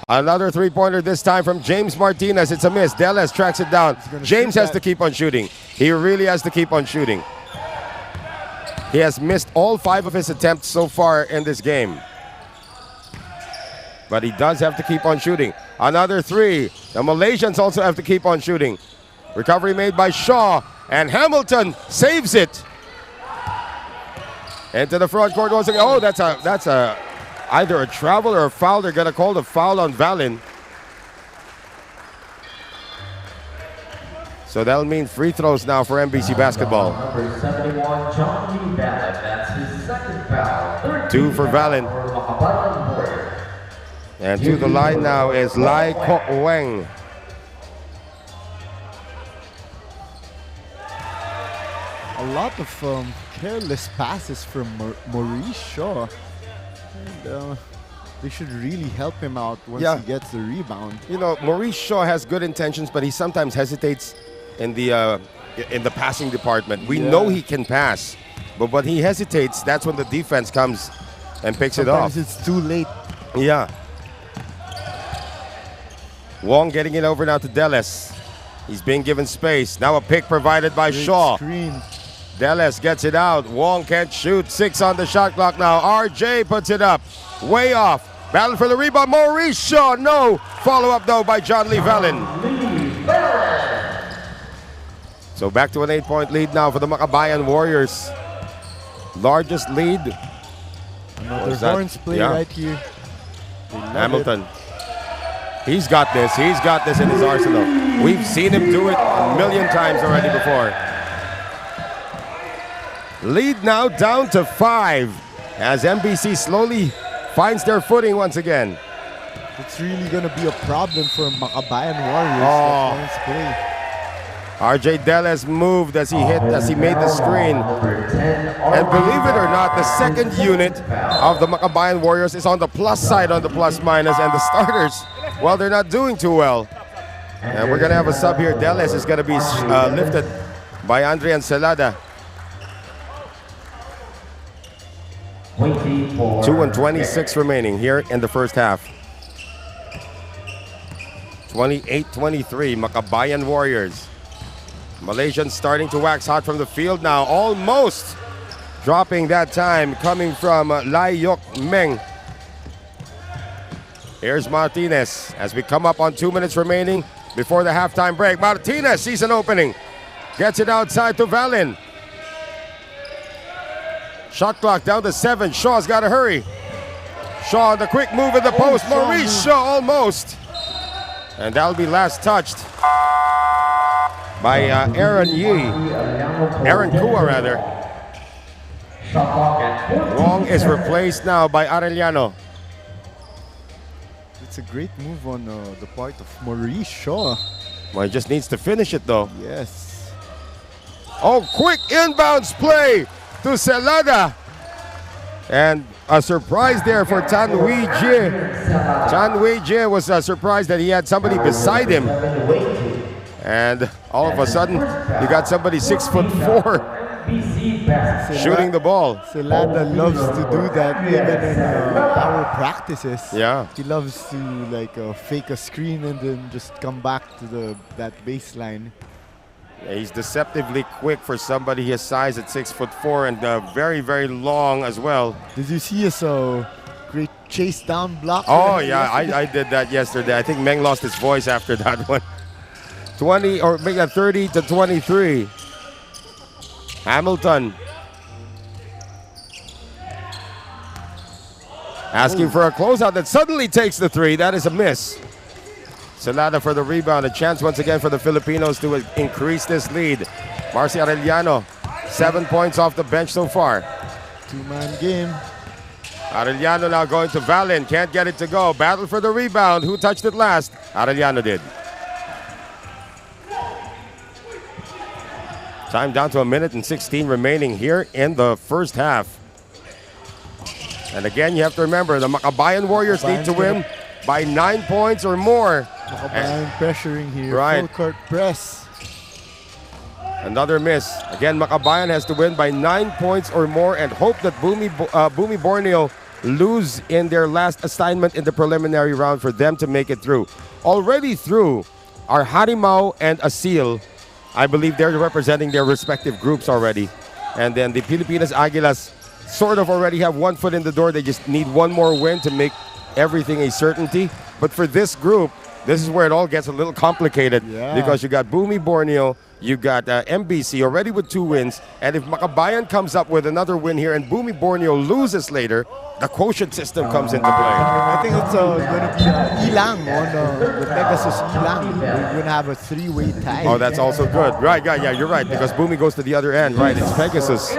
Another three-pointer this time from James Martinez. It's a miss. Deles tracks it down. James has to keep on shooting. He really has to keep on shooting. He has missed all 5 of his attempts so far in this game. But he does have to keep on shooting. Another three. The Malaysians also have to keep on shooting. Recovery made by Shaw, and Hamilton saves it. Into the front court once again. Oh, that's either a travel or a foul. They're gonna call the foul on Vallon. So that'll mean free throws now for MBC basketball. Number 71, John Lee Vallon. That's his second foul. 2 for Vallon. Makabayan Warriors. And to the line now is Lai Kok Weng. A lot of careless passes from Maurice Shaw. And they should really help him out once he gets the rebound. You know, Maurice Shaw has good intentions, but he sometimes hesitates in the passing department. We know he can pass, but when he hesitates, that's when the defense comes and picks it off. Sometimes it's too late. Yeah. Wong getting it over now to Deles. He's being given space. Now a pick provided by Great Shaw. screen. Deles gets it out. Wong can't shoot. 6 on the shot clock now. RJ puts it up. Way off. Battle for the rebound. Maurice Shaw. No. Follow up though by John Lee Vallon. So back to an 8-point lead now for the Makabayan Warriors. Largest lead. Another Horns play right here. Hamilton. He's got this. He's got this in his arsenal. We've seen him do it a million times already before. Lead now down to 5 as MBC slowly finds their footing once again. It's really going to be a problem for Makabayan Warriors. That play. RJ Deles moved as he made the screen. And believe it or not, the second unit of the Makabayan Warriors is on the plus side, on the plus minus, and the starters, well, they're not doing too well. And we're going to have a sub here. Deles is going to be lifted by Andrian Celada. 2:26 remaining here in the first half. 28-23, Makabayan Warriors. Malaysians starting to wax hot from the field now, almost dropping that time coming from Lai Yok Meng. Here's Martinez as we come up on 2 minutes remaining before the halftime break. Martinez sees an opening, gets it outside to Vallon. Shot clock down to 7. Shaw's got to hurry. Shaw, the quick move in the post. Maurice Shaw almost. And that'll be last touched by Aaron Kua rather. Wong is replaced now by Arellano. It's a great move on the part of Maurice Shaw. Well, he just needs to finish it though. Yes. Oh, quick inbounds play to Celada. And a surprise there for Tan Wei Jie. Tan Wei Jie was surprised that he had somebody beside him. And all of a sudden, you got somebody 6'4" shooting the ball. Celada loves to do that even in power practices. Yeah. He loves to like fake a screen and then just come back to that baseline. Yeah, he's deceptively quick for somebody his size at 6'4" and very, very long as well. Did you see his great chase down block? Oh yeah, I did that yesterday. I think Meng lost his voice after that one. 20 or maybe 30 to 23. Hamilton asking for a closeout that suddenly takes the three. That is a miss. Celada for the rebound. A chance once again for the Filipinos to increase this lead. Marcy Arellano, 7 points off the bench so far. Two-man game. Arellano now going to Valen. Can't get it to go. Battle for the rebound. Who touched it last? Arellano did. Time down to 1:16 remaining here in the first half. And again, you have to remember, the Makabayan Warriors need to win by 9 points or more. Makabayan pressuring here. Right. Full court press. Another miss. Again, Makabayan has to win by 9 points or more and hope that Bumi Borneo lose in their last assignment in the preliminary round for them to make it through. Already through are Harimau and Asil. I believe they're representing their respective groups already. And then the Pilipinas Aguilas sort of already have 1 foot in the door. They just need one more win to make everything a certainty. But for this group, this is where it all gets a little complicated because you got Bumi Borneo, you got MBC already with 2 wins. And if Makabayan comes up with another win here and Bumi Borneo loses later, the quotient system comes into play. I think it's going to be Ilang on the Pegasus Ilang. We're going to have a 3-way tie. Oh, that's also good. Right, yeah, you're right, because Bumi goes to the other end. Right, it's Pegasus.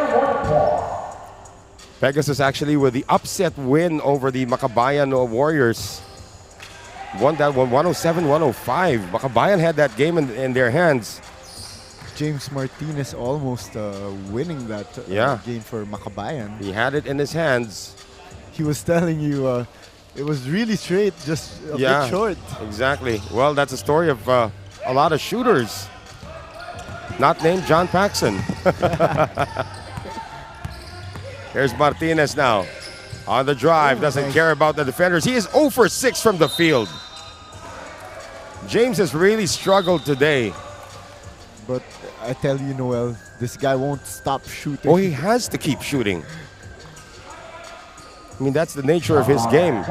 Pegasus actually with the upset win over the Makabayan Warriors. Won that one 107-105. Makabayan had that game in their hands. James Martinez almost winning that game for Makabayan. He had it in his hands. He was telling you it was really straight, just a bit short. Exactly. Well, that's a story of a lot of shooters. Not named John Paxson. Here's Martinez now. On the drive, doesn't care about the defenders. He is 0 for 6 from the field. James has really struggled today. But I tell you, Noel, this guy won't stop shooting. Oh, he has to keep shooting. I mean, that's the nature of his game.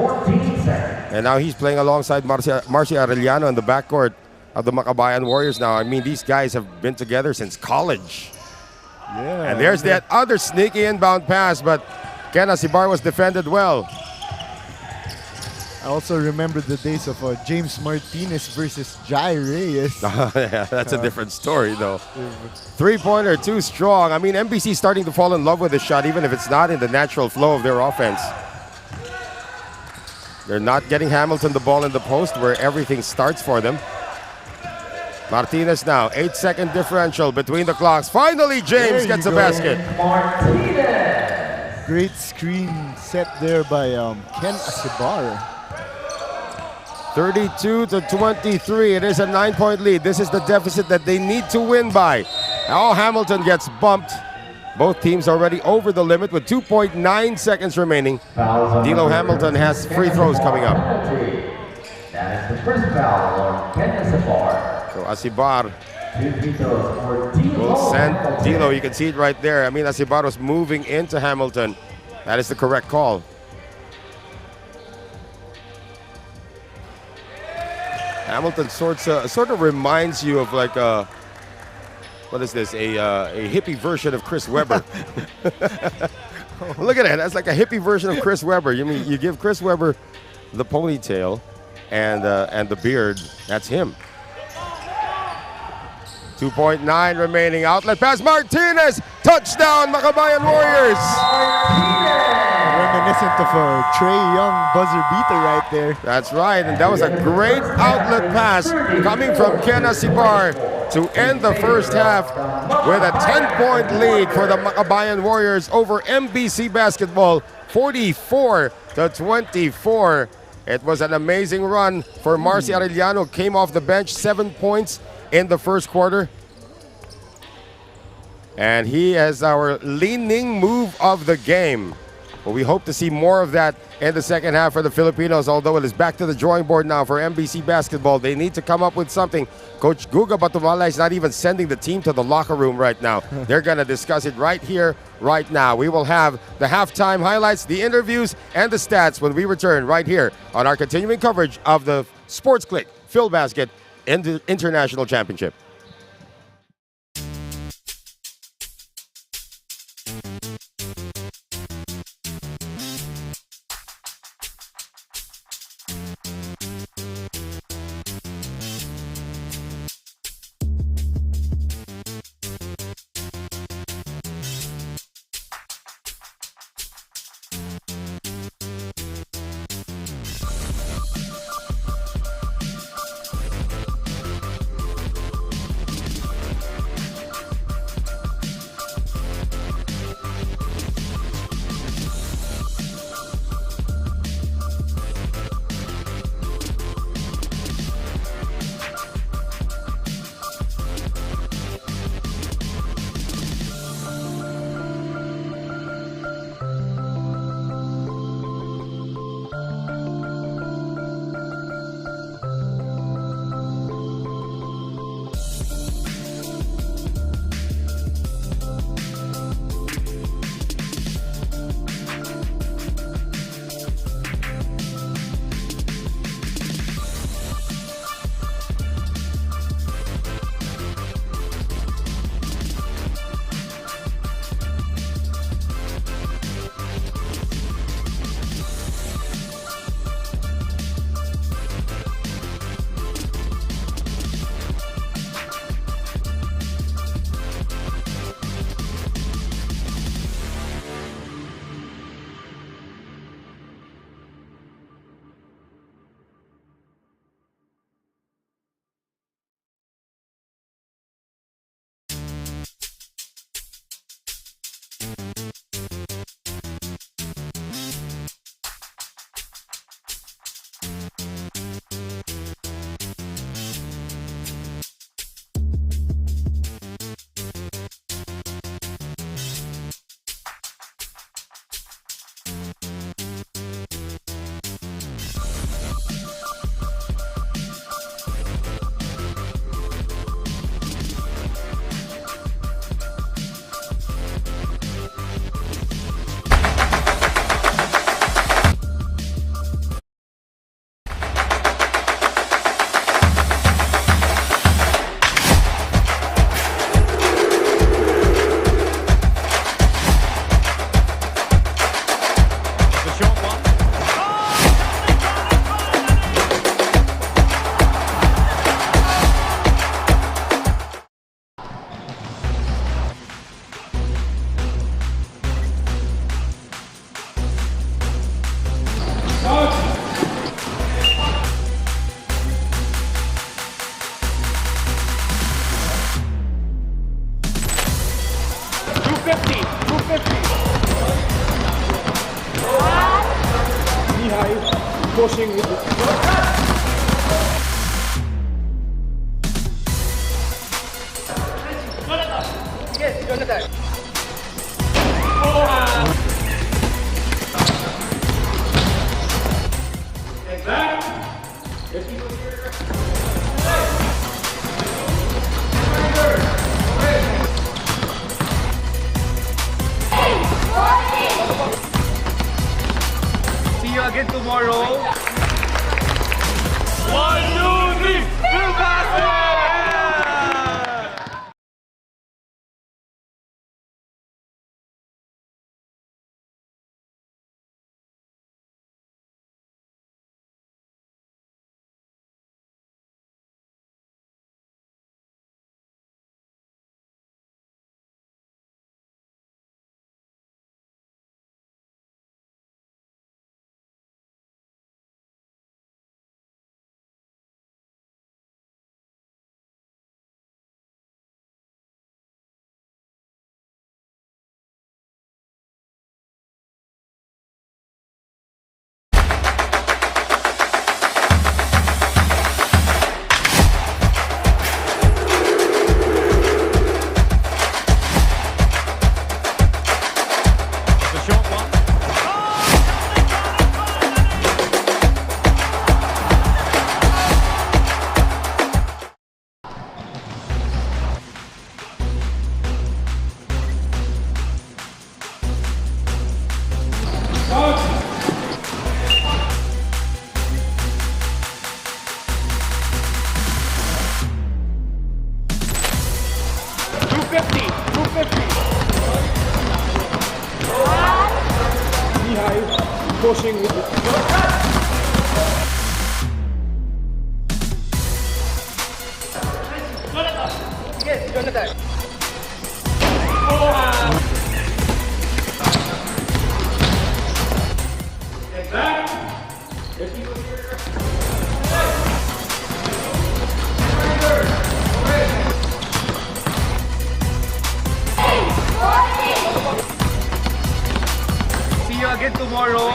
And now he's playing alongside Marcy Arellano in the backcourt of the Makabayan Warriors now. I mean, these guys have been together since college. Yeah. And there's that other sneaky inbound pass, but Ken Asibar was defended well. I also remember the days of James Martinez versus Jai Reyes. Yeah, that's a different story, though. 3-pointer, too strong. I mean, MBC starting to fall in love with the shot, even if it's not in the natural flow of their offense. They're not getting Hamilton the ball in the post where everything starts for them. Martinez now, 8-second differential between the clocks. Finally, James gets a basket. Martinez. Great screen set there by Ken Asibar. 32-23. It is a 9-point lead. This is the deficit that they need to win by. Now Hamilton gets bumped. Both teams already over the limit with 2.9 seconds remaining. D'Lo Hamilton has free throws coming up. That is the first foul on Ken Asibar. So Asibar will send D'Lo. You can see it right there. I mean, Asibar was moving into Hamilton. That is the correct call. Hamilton sort of reminds you of like a, what is this? A hippie version of Chris Webber. Look at that. That's like a hippie version of Chris Webber. You mean you give Chris Webber the ponytail and the beard. That's him. 2.9 remaining. Outlet pass. Martinez. Touchdown, Makabayan Warriors. reminiscent of a Trey Young buzzer beater right there. That's right, and that was a great outlet pass coming from Ken Asibar to end the first half with a 10-point lead for the Makabayan Warriors over MBC Basketball, 44-24. It was an amazing run for Marcy Arellano. Came off the bench, 7 points in the first quarter. And he is our leading move of the game. Well, we hope to see more of that in the second half for the Filipinos, although it is back to the drawing board now for MBC Basketball. They need to come up with something. Coach Guga Batumala is not even sending the team to the locker room right now. They're going to discuss it right here, right now. We will have the halftime highlights, the interviews, and the stats when we return right here on our continuing coverage of the Sportsclick Filbasket International Championship. Pushing with the yes, Jonathan. See you again tomorrow. 1, 2, 3, Filbasket! 250. 250. Knee high. Pushing with it. Yes, Jonathan. See you again tomorrow.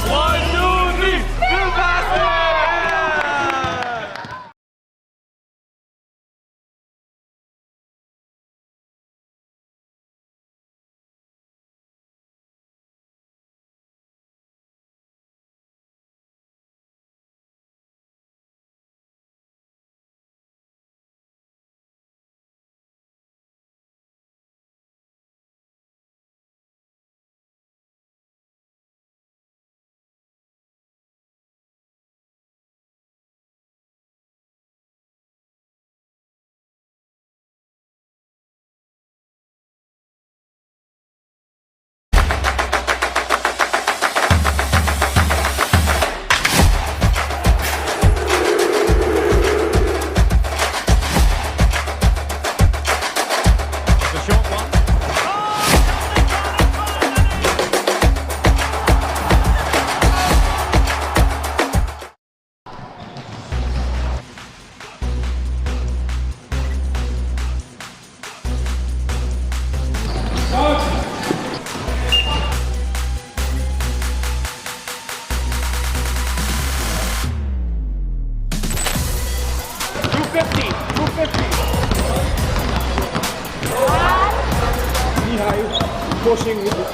1, 2, 3, Filbasket! Knee high. Pushing with it.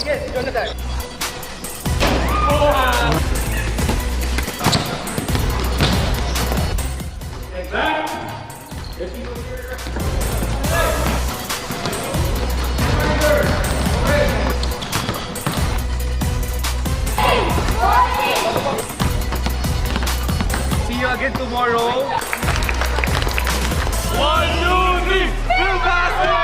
Yes, Jonathan. See you again tomorrow. 1, 2, 3, Filbasket!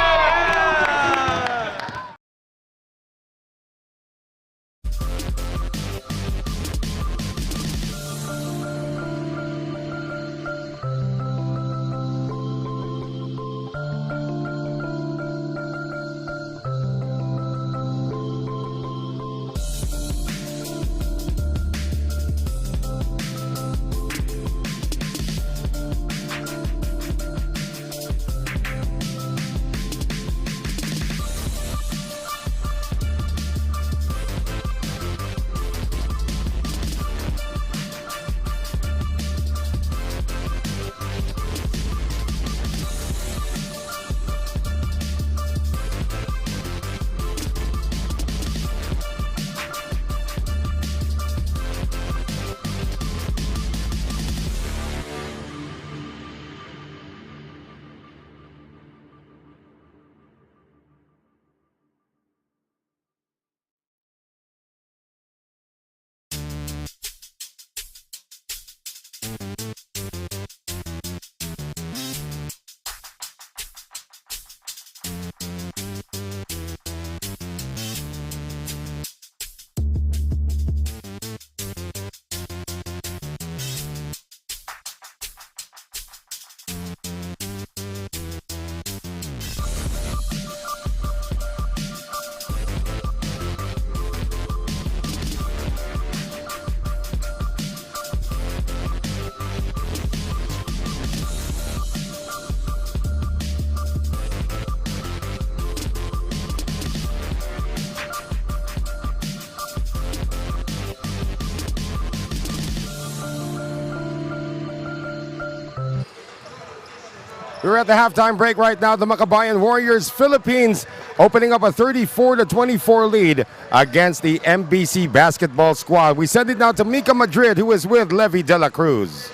We're at the halftime break right now. The Makabayan Warriors Philippines opening up a 34-24 lead against the MBC basketball squad. We send it now to Mika Madrid, who is with Levy De La Cruz.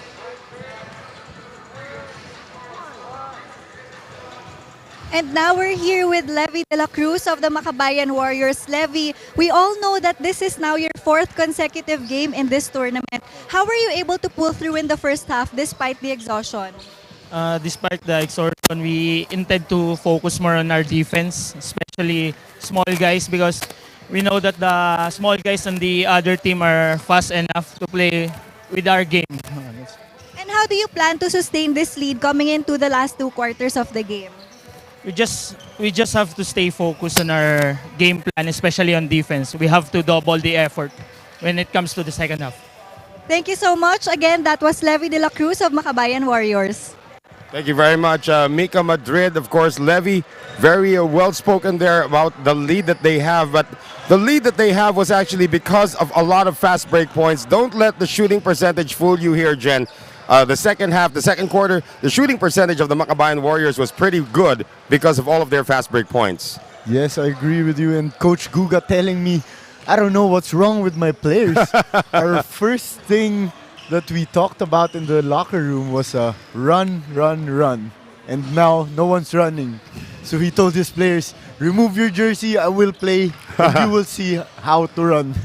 And now we're here with Levy de la Cruz of the Makabayan Warriors. Levy, we all know that this is now your 4th consecutive game in this tournament. How were you able to pull through in the first half despite the exhaustion? Despite the exhaustion, we intend to focus more on our defense, especially small guys, because we know that the small guys on the other team are fast enough to play with our game. And how do you plan to sustain this lead coming into the last 2 quarters of the game? We just have to stay focused on our game plan, especially on defense. We have to double the effort when it comes to the second half. Thank you so much. Again, that was Levy de la Cruz of Makabayan Warriors. Thank you very much, Mika Madrid. Of course, Levy, very well-spoken there about the lead that they have. But the lead that they have was actually because of a lot of fast break points. Don't let the shooting percentage fool you here, Jen. The second half, the second quarter, the shooting percentage of the Makabayan Warriors was pretty good because of all of their fast break points. Yes, I agree with you. And Coach Guga telling me, I don't know what's wrong with my players. Our first thing that we talked about in the locker room was run, run, run. And now no one's running. So he told his players, remove your jersey, I will play, and you will see how to run.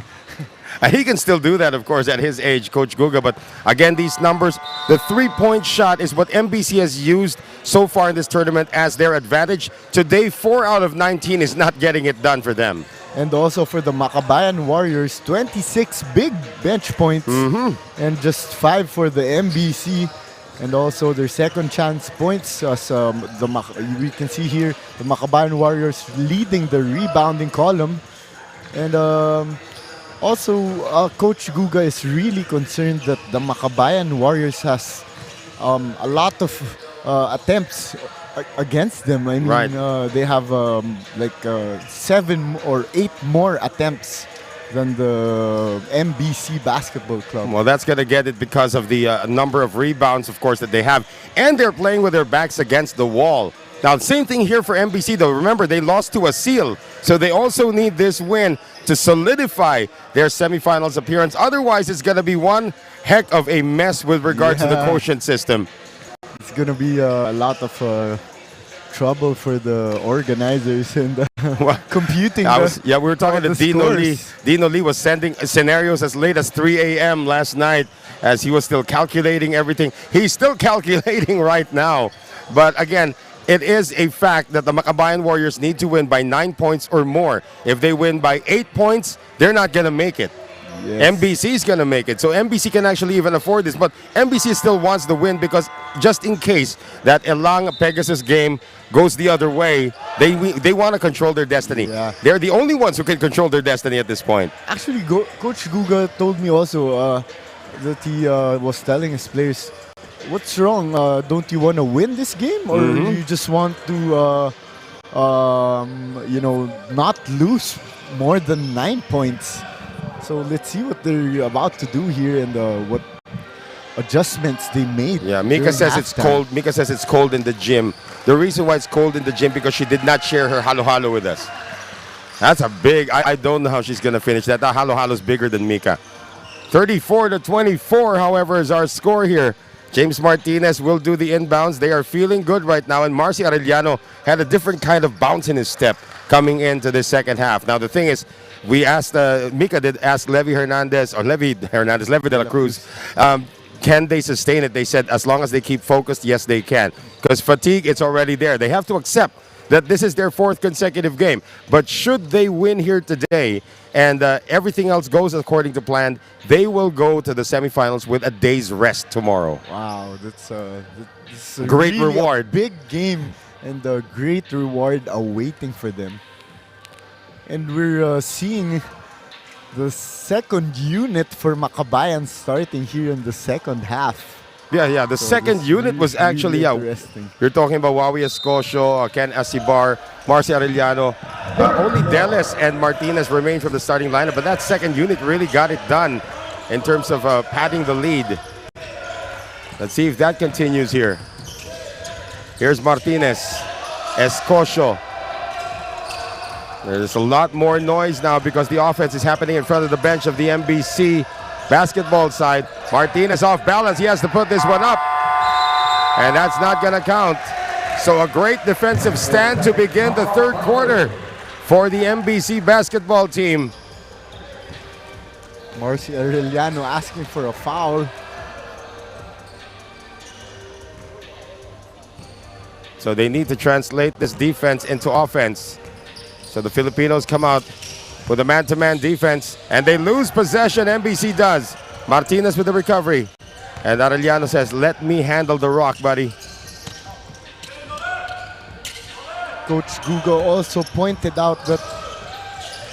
He can still do that, of course, at his age, Coach Guga. But again, these numbers, the 3-point shot is what MBC has used so far in this tournament as their advantage. Today, 4 out of 19 is not getting it done for them. And also for the Makabayan Warriors, 26 big bench points and just 5 for the MBC. And also their second chance points. As we can see here, the Makabayan Warriors leading the rebounding column. And also, Coach Guga is really concerned that the Makabayan Warriors has a lot of attempts against them. I mean, they have 7 or 8 more attempts than the MBC basketball club. Well, that's going to get it because of the number of rebounds, of course, that they have. And they're playing with their backs against the wall. Now, same thing here for MBC, though. Remember, they lost to a seal. So they also need this win to solidify their semifinals appearance. Otherwise, it's going to be one heck of a mess with regard to the quotient system. It's going to be a lot of trouble for the organizers and computing. We were talking to Dino Lee. Dino Lee was sending scenarios as late as 3 a.m. last night as he was still calculating everything. He's still calculating right now. But again, it is a fact that the Makabayan Warriors need to win by 9 points or more. If they win by 8 points, they're not going to make it. Yes. MBC is going to make it. So MBC can actually even afford this. But MBC still wants the win because just in case that Elang Pegasus game goes the other way, they want to control their destiny. Yeah. They're the only ones who can control their destiny at this point. Actually, Coach Guga told me also that he was telling his players, what's wrong? Don't you want to win this game? Or you just want to, not lose more than 9 points? So let's see what they're about to do here and what adjustments they made. Yeah, Mika says it's cold. Mika says it's cold in the gym. The reason why it's cold in the gym because she did not share her halo-halo with us. That's a big, I don't know how she's going to finish that. That halo-halo is bigger than Mika. 34-24, however, is our score here. James Martinez will do the inbounds. They are feeling good right now. And Marcy Arellano had a different kind of bounce in his step coming into the second half. Now, the thing is, we asked, Mika did ask Levy de la Cruz, can they sustain it? They said as long as they keep focused, yes, they can. Because fatigue, it's already there. They have to accept that this is their 4th consecutive game. But should they win here today and everything else goes according to plan, they will go to the semifinals with a day's rest tomorrow. Wow, that's a great really reward. Big game and a great reward awaiting for them. And we're seeing the second unit for Makabayan starting here in the second half. Yeah, the second unit was actually, interesting. You're talking about Wawi Escocio, Ken Asibar, Marcy Arellano. Only Deles and Martinez remain from the starting lineup, but that second unit really got it done in terms of padding the lead. Let's see if that continues here. Here's Martinez, Escocio. There's a lot more noise now because the offense is happening in front of the bench of the MBC basketball side. Martinez off balance. He has to put this one up. And that's not going to count. So a great defensive stand to begin the third quarter for the MBC basketball team. Marcy Arellano asking for a foul. So they need to translate this defense into offense. So the Filipinos come out with a man-to-man defense, and they lose possession. MBC does. Martinez with the recovery. And Arellano says, let me handle the rock, buddy. Coach Gugo also pointed out that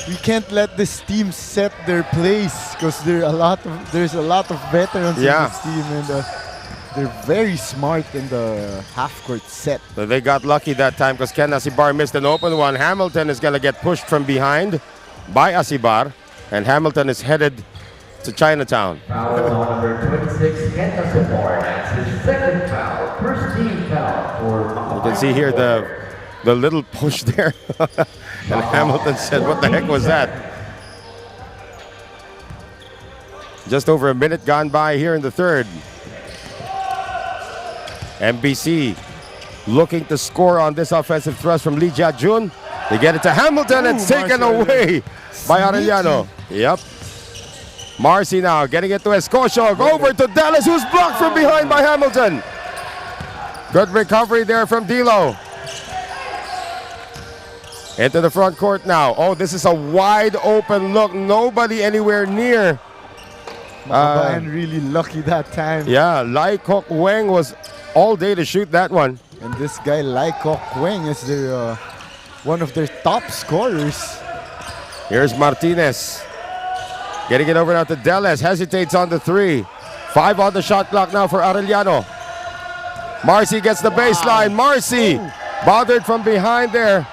we can't let this team set their plays because there's a lot of veterans in this team, and they're very smart in the half-court set. So they got lucky that time because Ken Asibar missed an open one. Hamilton is going to get pushed from behind by Asibar, and Hamilton is headed to Chinatown. Foul on number 26, Ken Asibar. That's his second foul. First team foul for You can see here the little push there. And Hamilton said, what the heck was that? Just over a minute gone by here in the third. MBC looking to score on this offensive thrust from Lee Jia-jun. They get it to Hamilton. It's taken away by Arellano. Yep. Marcy now getting it to Escocio. Over to Dallas, who's blocked from behind by Hamilton. Good recovery there from D'Lo. Into the front court now. Oh, this is a wide open look. Nobody anywhere near. Makabayan really lucky that time. Yeah, Lai Kok Weng was all day to shoot that one. And this guy, Lai Kok Weng, is their, one of their top scorers. Here's Martinez. Getting it over now to Deles. Hesitates on the three. 5 on the shot clock now for Arellano. Marcy gets the baseline. Marcy bothered from behind there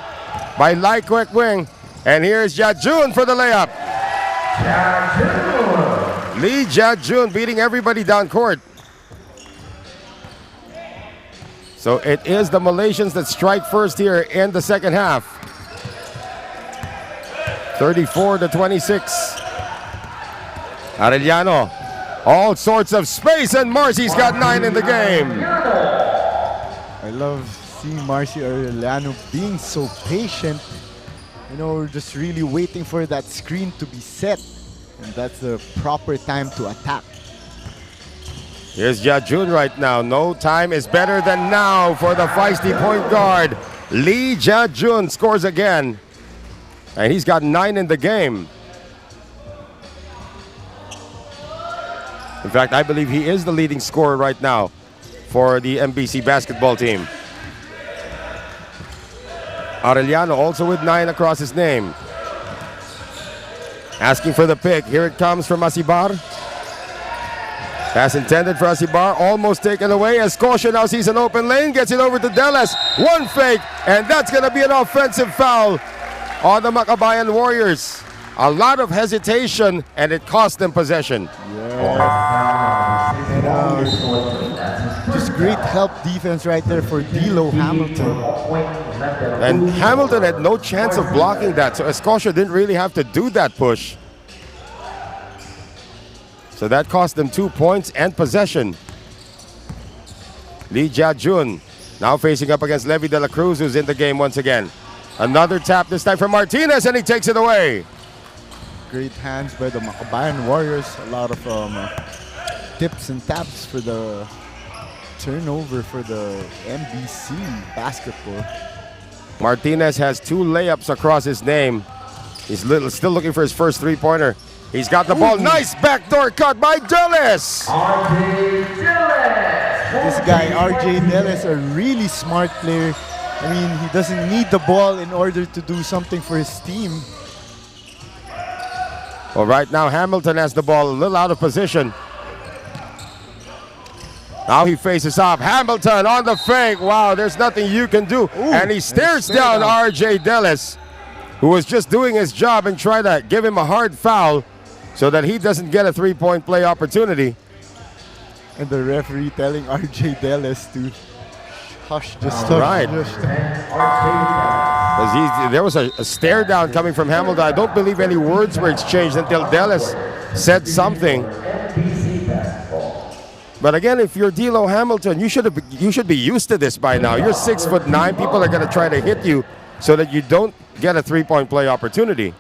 by Lai Kok Weng. And here's Jia-jun for the layup. Lee Jia-jun beating everybody down court. So it is the Malaysians that strike first here in the second half. 34-26. Arellano, all sorts of space, and Marcy's got 9 in the game. I love seeing Marcy Arellano being so patient. You know, just really waiting for that screen to be set. And that's the proper time to attack. Here's Jia-jun right now. No time is better than now for the feisty point guard. Lee Jia-jun scores again. And he's got 9 in the game. In fact, I believe he is the leading scorer right now for the MBC basketball team. Arellano also with 9 across his name. Asking for the pick. Here it comes from Asibar. Pass intended for Asibar, almost taken away. Escocia now sees an open lane, gets it over to Deles. One fake, and that's going to be an offensive foul on the Makabayan Warriors. A lot of hesitation, and it cost them possession. Just great help defense right there for D'Lo Hamilton. And Hamilton had no chance of blocking that, so Escocia didn't really have to do that push. So that cost them 2 points and possession. Lee Jia-jun now facing up against Levy de la Cruz, who's in the game once again. Another tap, this time from Martinez, and he takes it away. Great hands by the Makabayan Warriors. A lot of tips and taps for the turnover for the MBC basketball. Martinez has 2 layups across his name. He's still looking for his first three-pointer. He's got the ball. Nice backdoor cut by Deles. This guy, RJ Deles, a really smart player. I mean, he doesn't need the ball in order to do something for his team. Well, right now, Hamilton has the ball a little out of position. Now he faces up. Hamilton on the fake. Wow, there's nothing you can do. And he stares down RJ Deles, who was just doing his job and trying to give him a hard foul so that he doesn't get a three-point play opportunity. And the referee telling RJ Deles to hush, just hush. Right. There was a stare down coming from Hamilton. I don't believe any words were exchanged until Deles said something. But again, if you're D'Lo Hamilton, you should be used to this by now. You're 6'9". People are going to try to hit you so that you don't get a three-point play opportunity.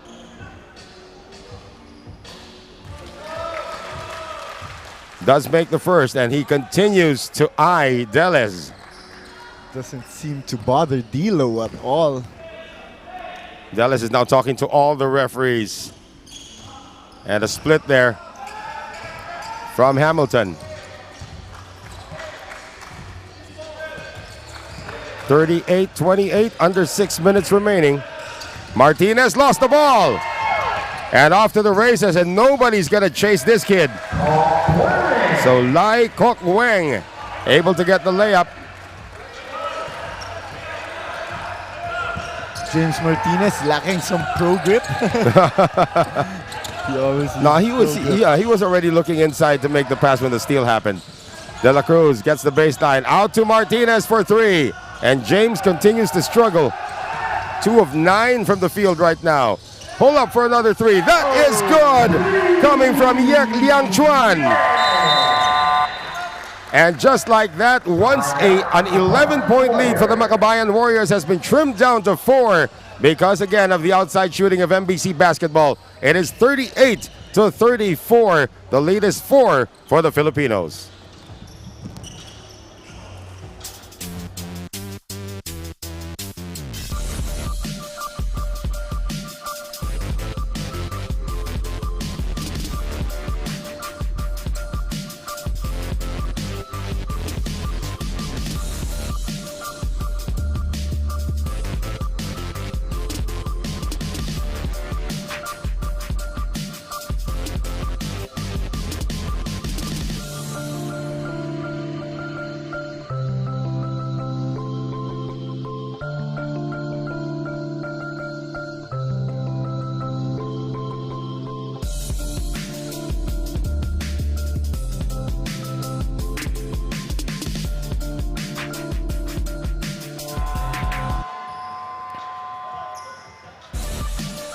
Does make the first, and he continues to eye Deles. Doesn't seem to bother D'Lo at all. Deles is now talking to all the referees. And a split there from Hamilton. 38-28, under 6 minutes remaining. Martinez lost the ball. And off to the races, and nobody's going to chase this kid. So Lai Kok Weng able to get the layup. James Martinez lacking some pro grip. He was already looking inside to make the pass when the steal happened. De La Cruz gets the baseline. Out to Martinez for three. And James continues to struggle. 2 of 9 from the field right now. Pull up for another three. That is good. Coming from Yek Liang Chuan. And just like that, once an 11-point lead for the Makabayan Warriors has been trimmed down to 4 because, again, of the outside shooting of MBC basketball. It is 38-34. The lead is 4 for the Filipinos.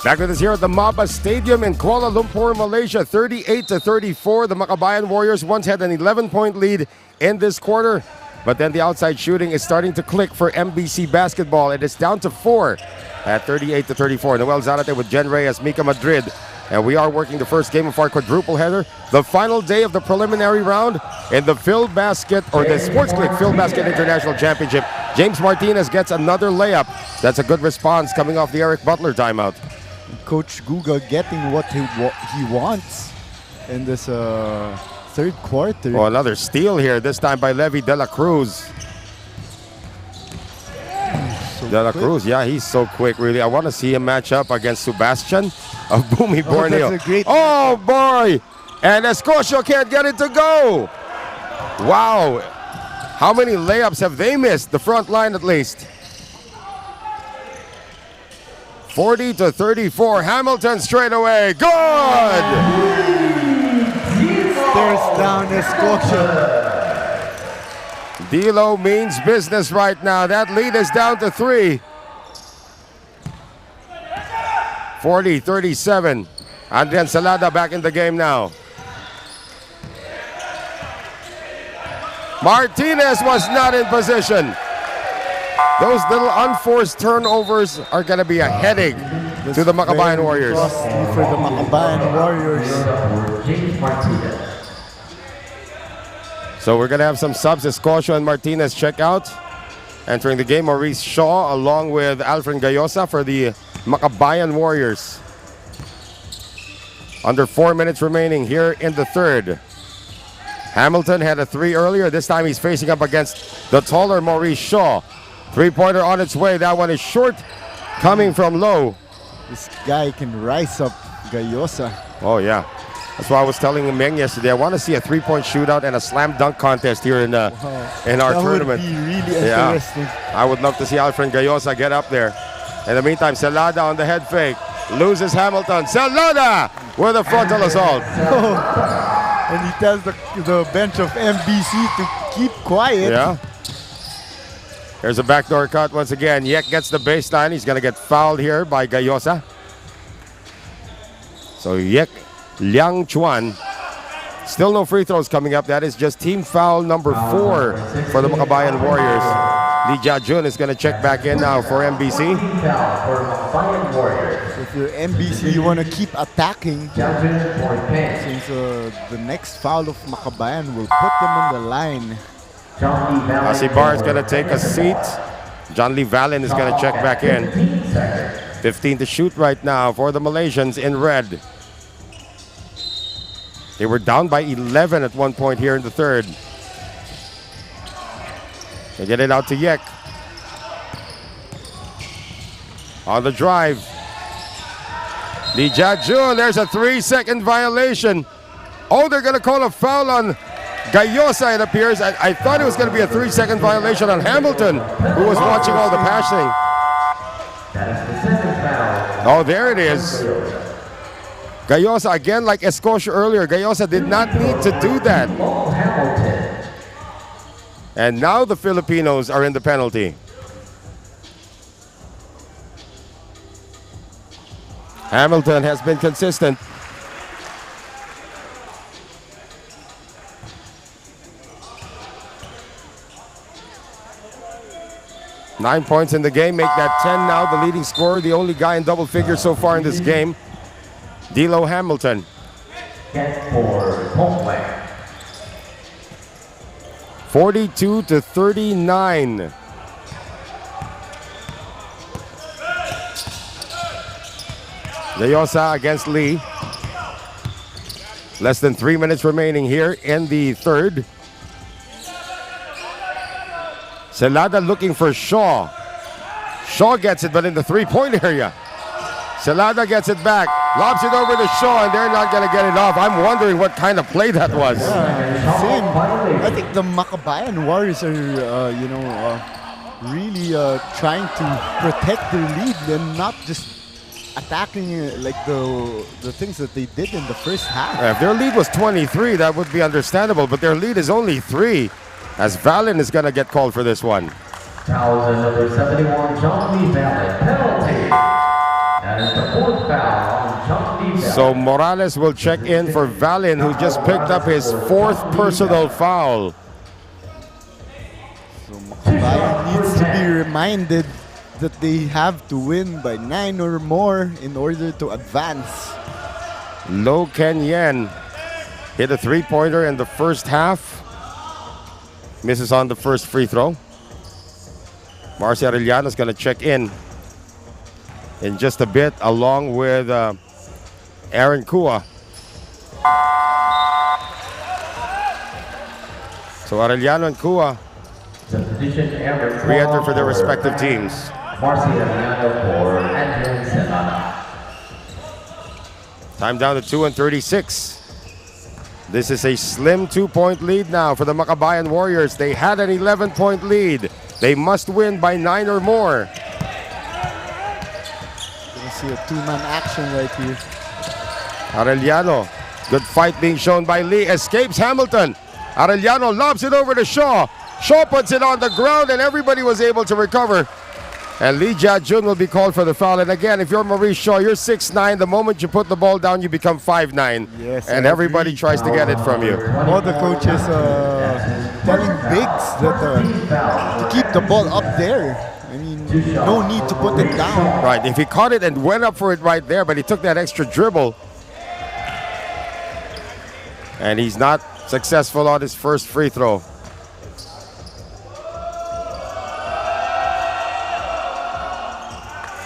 Back with us here at the MABA Stadium in Kuala Lumpur, Malaysia, 38-34. The Makabayan Warriors once had an 11-point lead in this quarter, but then the outside shooting is starting to click for MBC basketball. It is down to 4 at 38-34. Noel Zarate with Jen Reyes, Mika Madrid, and we are working the first game of our quadruple header. The final day of the preliminary round in the Filbasket, or the Sportsclick Filbasket International Championship. James Martinez gets another layup. That's a good response coming off the Eric Butler timeout. Coach Guga getting what he wants in this third quarter. Oh, another steal here, this time by Levy De La Cruz. De La Cruz, yeah, he's so quick, really. I want to see him match up against Sebastian of Bumi Borneo. Oh, boy! And Escocio can't get it to go. Wow. How many layups have they missed? The front line, at least. 40-34. Hamilton straight away. Good! Stares down Escocio. D'Lo means business right now. That lead is down to 3. 40-37. Adrian Salada back in the game now. Martinez was not in position. Those little unforced turnovers are going to be a headache to the Makabayan Warriors. Costly for the Makabayan Warriors. So we're going to have some subs. Escocio and Martinez check out. Entering the game, Maurice Shaw along with Alfred Gayosa for the Makabayan Warriors. Under 4 minutes remaining here in the third. Hamilton had a 3 earlier. This time he's facing up against the taller Maurice Shaw. Three-pointer on its way. That one is short, coming from low. This guy can rise up Gayosa. Oh, yeah. That's why I was telling Meng yesterday. I want to see a three-point shootout and a slam dunk contest here in our tournament. That would be really interesting. I would love to see Alfred Gayosa get up there. In the meantime, Salada on the head fake. Loses Hamilton. Salada with a frontal assault. And he tells the bench of MBC to keep quiet. Yeah. There's a backdoor cut once again. Yek gets the baseline. He's going to get fouled here by Gayosa. So Yek Liang Chuan Still no free throws coming up. That is just team foul number 4 for the Makabayan Warriors. Lee Jia-jun is going to check back in now for MBC. So if you're MBC, you want to keep attacking since the next foul of Makabayan will put them on the line. Asibar is going to take a seat. John Lee Valen is going to check back in. 15 to shoot right now for the Malaysians in red. They were down by 11 at one point here in the third. They get it out to Yek. On the drive. Lee Jia-jun, there's a 3-second violation. Oh, they're going to call a foul on Gayosa, it appears. I thought it was going to be a 3-second violation on Hamilton, who was watching all the passing. Oh, there it is. Gayosa, again, like Escocia earlier, Gayosa did not need to do that. And now the Filipinos are in the penalty. Hamilton has been consistent. Nine points in the game, make that 10 now. The leading scorer, the only guy in double figures so far in this game, D'Lo Hamilton. 42 to 39. Gayosa against Lee. Less than 3 minutes remaining here in the third. Celada looking for Shaw. Shaw gets it, but in the three-point area. Celada gets it back, lobs it over to Shaw, and they're not going to get it off. I'm wondering what kind of play that was. Same. I think the Makabayan Warriors are, really trying to protect their lead and not just attacking like the things that they did in the first half. If their lead was 23, that would be understandable, but their lead is only 3, as Valen is going to get called for this one. Foul number 71, John Lee Valen, penalty. That is the 4th foul on John Lee Valen. So Morales will check in for Valen, who just picked up his 4th personal foul. So Makabayan needs to be reminded that they have to win by 9 or more in order to advance. Lo Ken Yen hit a 3-pointer in the first half. Misses on the first free throw. Marcy Arellano is going to check in just a bit, along with Aaron Kua. So Arellano and Kua re-enter for their respective teams. Marcy Arellano for Andrew Celada. Time down to 2:36. This is a slim 2-point lead now for the Makabayan Warriors. They had an 11-point lead. They must win by 9 or more. Gonna see a 2-man action right here. Arellano, good fight being shown by Lee. Escapes Hamilton. Arellano lobs it over to Shaw. Shaw puts it on the ground and everybody was able to recover. And Lee Jia-jun will be called for the foul. And again, if you're Maurice Shaw, you're 6'9". The moment you put the ball down, you become 5'9". Yes, and everybody tries to get it from you. All the coaches telling bigs that to keep the ball up there. I mean, no need to put it down. Right, if he caught it and went up for it right there, but he took that extra dribble. And he's not successful on his first free throw.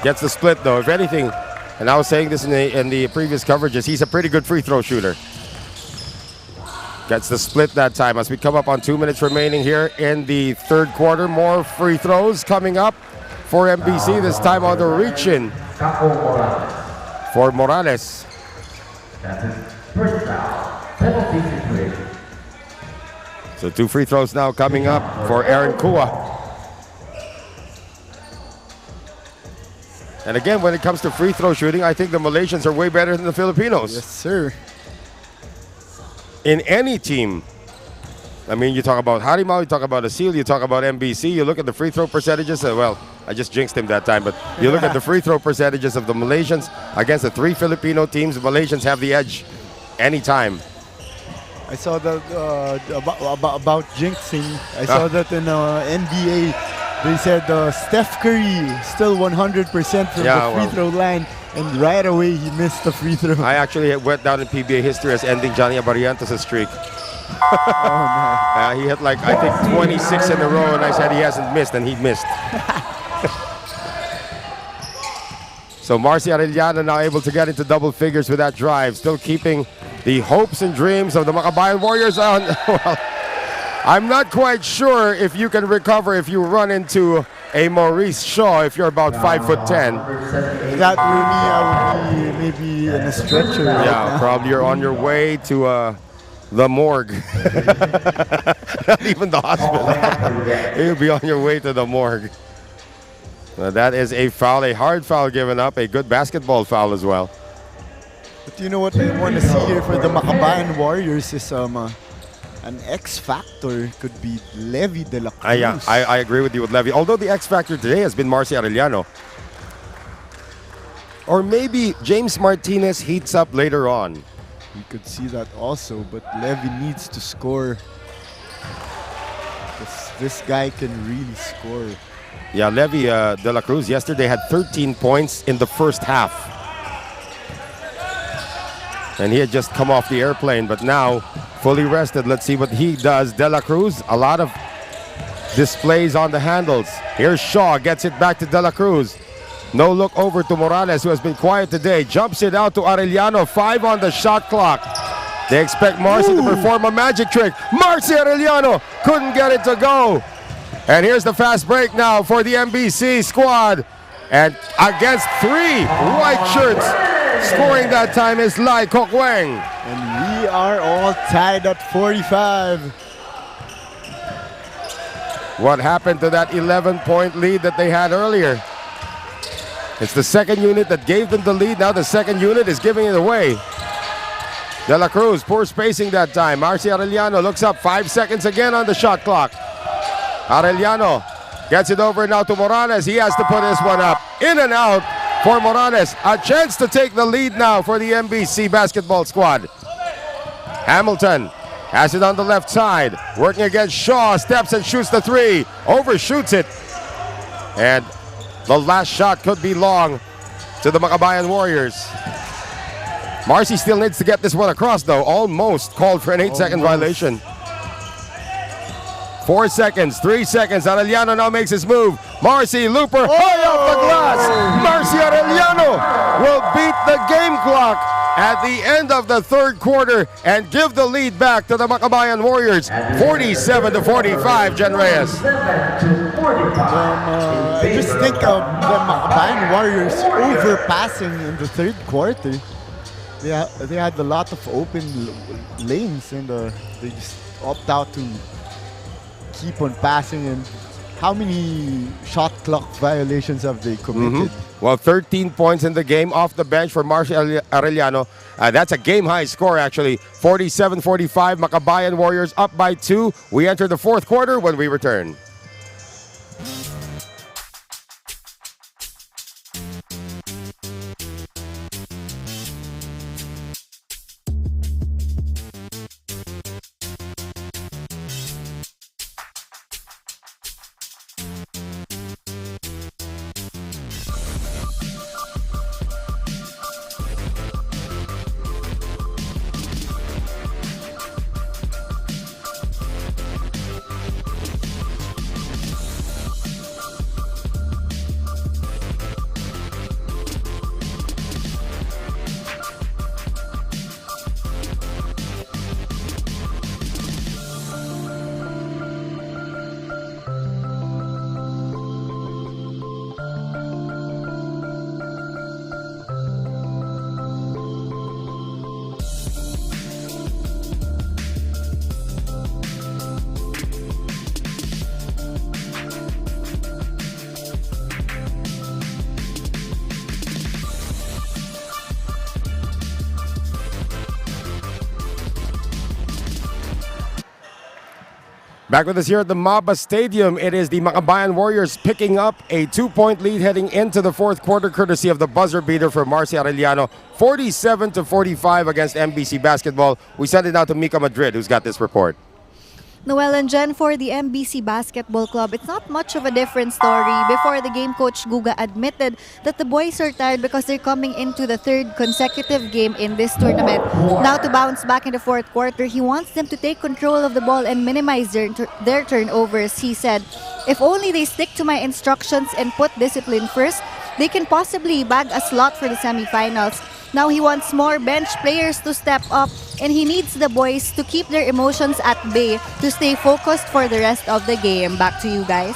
Gets the split though, if anything, and I was saying this in the previous coverages, he's a pretty good free throw shooter. Gets the split that time as we come up on 2 minutes remaining here in the third quarter. More free throws coming up for MBC, this time on the reach-in for Morales. That's his first foul. Penalty situation. So 2 free throws now coming up for Aaron Kua. And again, when it comes to free throw shooting, I think the Malaysians are way better than the Filipinos. Yes, sir. In any team. I mean, you talk about Harimau, you talk about Asil, you talk about MBC, you look at the free throw percentages. Well, I just jinxed him that time, but you look at the free throw percentages of the Malaysians against the 3 Filipino teams. The Malaysians have the edge anytime. I saw that about jinxing. I saw that in NBA. They said Steph Curry still 100% from the free throw line, and right away he missed the free throw. I actually went down in PBA history as ending Johnny Abariantos' streak. He hit like, I think, 26 in a row, and I said he hasn't missed, and he missed. So Marcy Arellano now able to get into double figures with that drive, still keeping the hopes and dreams of the Makabayan Warriors on. Well, I'm not quite sure if you can recover if you run into a Maurice Shaw if you're about 5'10". That for me, I would be maybe in a stretcher. Yeah, probably you're on your way to the morgue. Not even the hospital. You'll be on your way to the morgue. That is a foul, a hard foul given up, a good basketball foul as well. But you know what I want to see here for the Makabayan Warriors is an X factor could be Levy de la Cruz. Yeah, I agree with you with Levy. Although the X factor today has been Marcy Arellano. Or maybe James Martinez heats up later on. You could see that also, but Levy needs to score. This guy can really score. Yeah, Levy de la Cruz yesterday had 13 points in the first half. And he had just come off the airplane, but now fully rested. Let's see what he does. De La Cruz, a lot of displays on the handles. Here's Shaw, gets it back to De La Cruz. No look over to Morales, who has been quiet today. Jumps it out to Arellano, 5 on the shot clock. They expect Marcy to perform a magic trick. Marcy Arellano couldn't get it to go. And here's the fast break now for the MBC squad. And against 3 white shirts, scoring that time is Lai Kokweng. And we are all tied at 45. What happened to that 11-point lead that they had earlier? It's the second unit that gave them the lead. Now the second unit is giving it away. De La Cruz, poor spacing that time. Marcy Arellano looks up, 5 seconds again on the shot clock. Arellano gets it over now to Morales. He has to put this one up. In and out for Morales. A chance to take the lead now for the MBC basketball squad. Hamilton has it on the left side. Working against Shaw. Steps and shoots the 3. Overshoots it. And the last shot could be long to the Makabayan Warriors. Marcy still needs to get this one across, though. Almost called for an 8-second violation. 4 seconds, 3 seconds. Arellano now makes his move. Marcy, looper, high off the glass. Marcy Arellano will beat the game clock at the end of the third quarter and give the lead back to the Makabayan Warriors. 47-45, Jen Reyes. I just think of the Makabayan Warriors overpassing in the third quarter. They had a lot of open lanes, and they just opt out to keep on passing. And how many shot clock violations have they committed? Well, 13 points in the game off the bench for Marcy Arellano. That's a game-high score, actually. 47-45, Makabayan Warriors up by 2. We enter the fourth quarter when we return. Back with us here at the MABA Stadium, it is the Makabayan Warriors picking up a 2-point lead heading into the fourth quarter, courtesy of the buzzer beater for Marcy Arellano, 47-45 against MBC basketball. We send it out to Mika Madrid, who's got this report. Noel and Jen, for the MBC Basketball Club, it's not much of a different story. Before the game, Coach Guga admitted that the boys are tired because they're coming into the third consecutive game in this tournament. Now to bounce back in the fourth quarter, he wants them to take control of the ball and minimize their turnovers. He said, "If only they stick to my instructions and put discipline first, they can possibly bag a slot for the semifinals." Now he wants more bench players to step up, and he needs the boys to keep their emotions at bay to stay focused for the rest of the game. Back to you guys.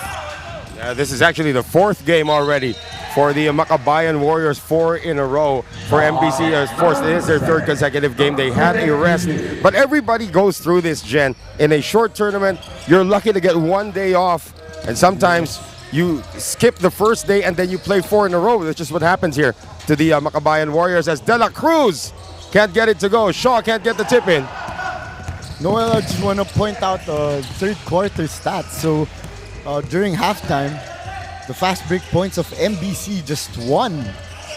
This is actually the fourth game already for the Makabayan Warriors, 4 in a row. For MBC, it is their third consecutive game. They had a rest, but everybody goes through this, Jen. In a short tournament, you're lucky to get 1 day off, and sometimes you skip the first day and then you play 4 in a row. That's just what happens here to the Makabayan Warriors, as De La Cruz can't get it to go. Shaw can't get the tip in. Noel, I just want to point out third quarter stats. So during halftime, the fast break points of MBC just 1.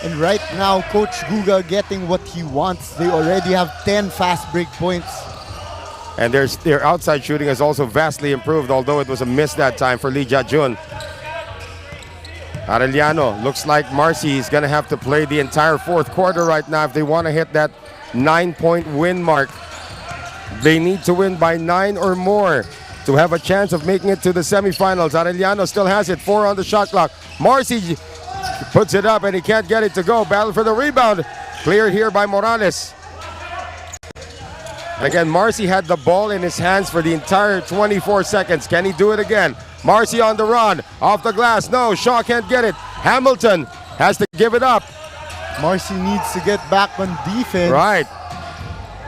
And right now, Coach Guga getting what he wants. They already have 10 fast break points. And their outside shooting has also vastly improved, although it was a miss that time for Lee Jia-jun. Arellano, looks like Marcy is going to have to play the entire fourth quarter right now if they want to hit that 9-point win mark. They need to win by 9 or more to have a chance of making it to the semifinals. Arellano still has it, 4 on the shot clock. Marcy puts it up and he can't get it to go. Battle for the rebound. Cleared here by Morales. Again, Marcy had the ball in his hands for the entire 24 seconds. Can he do it again? Marcy on the run, off the glass. No, Shaw can't get it. Hamilton has to give it up. Marcy needs to get back on defense. Right.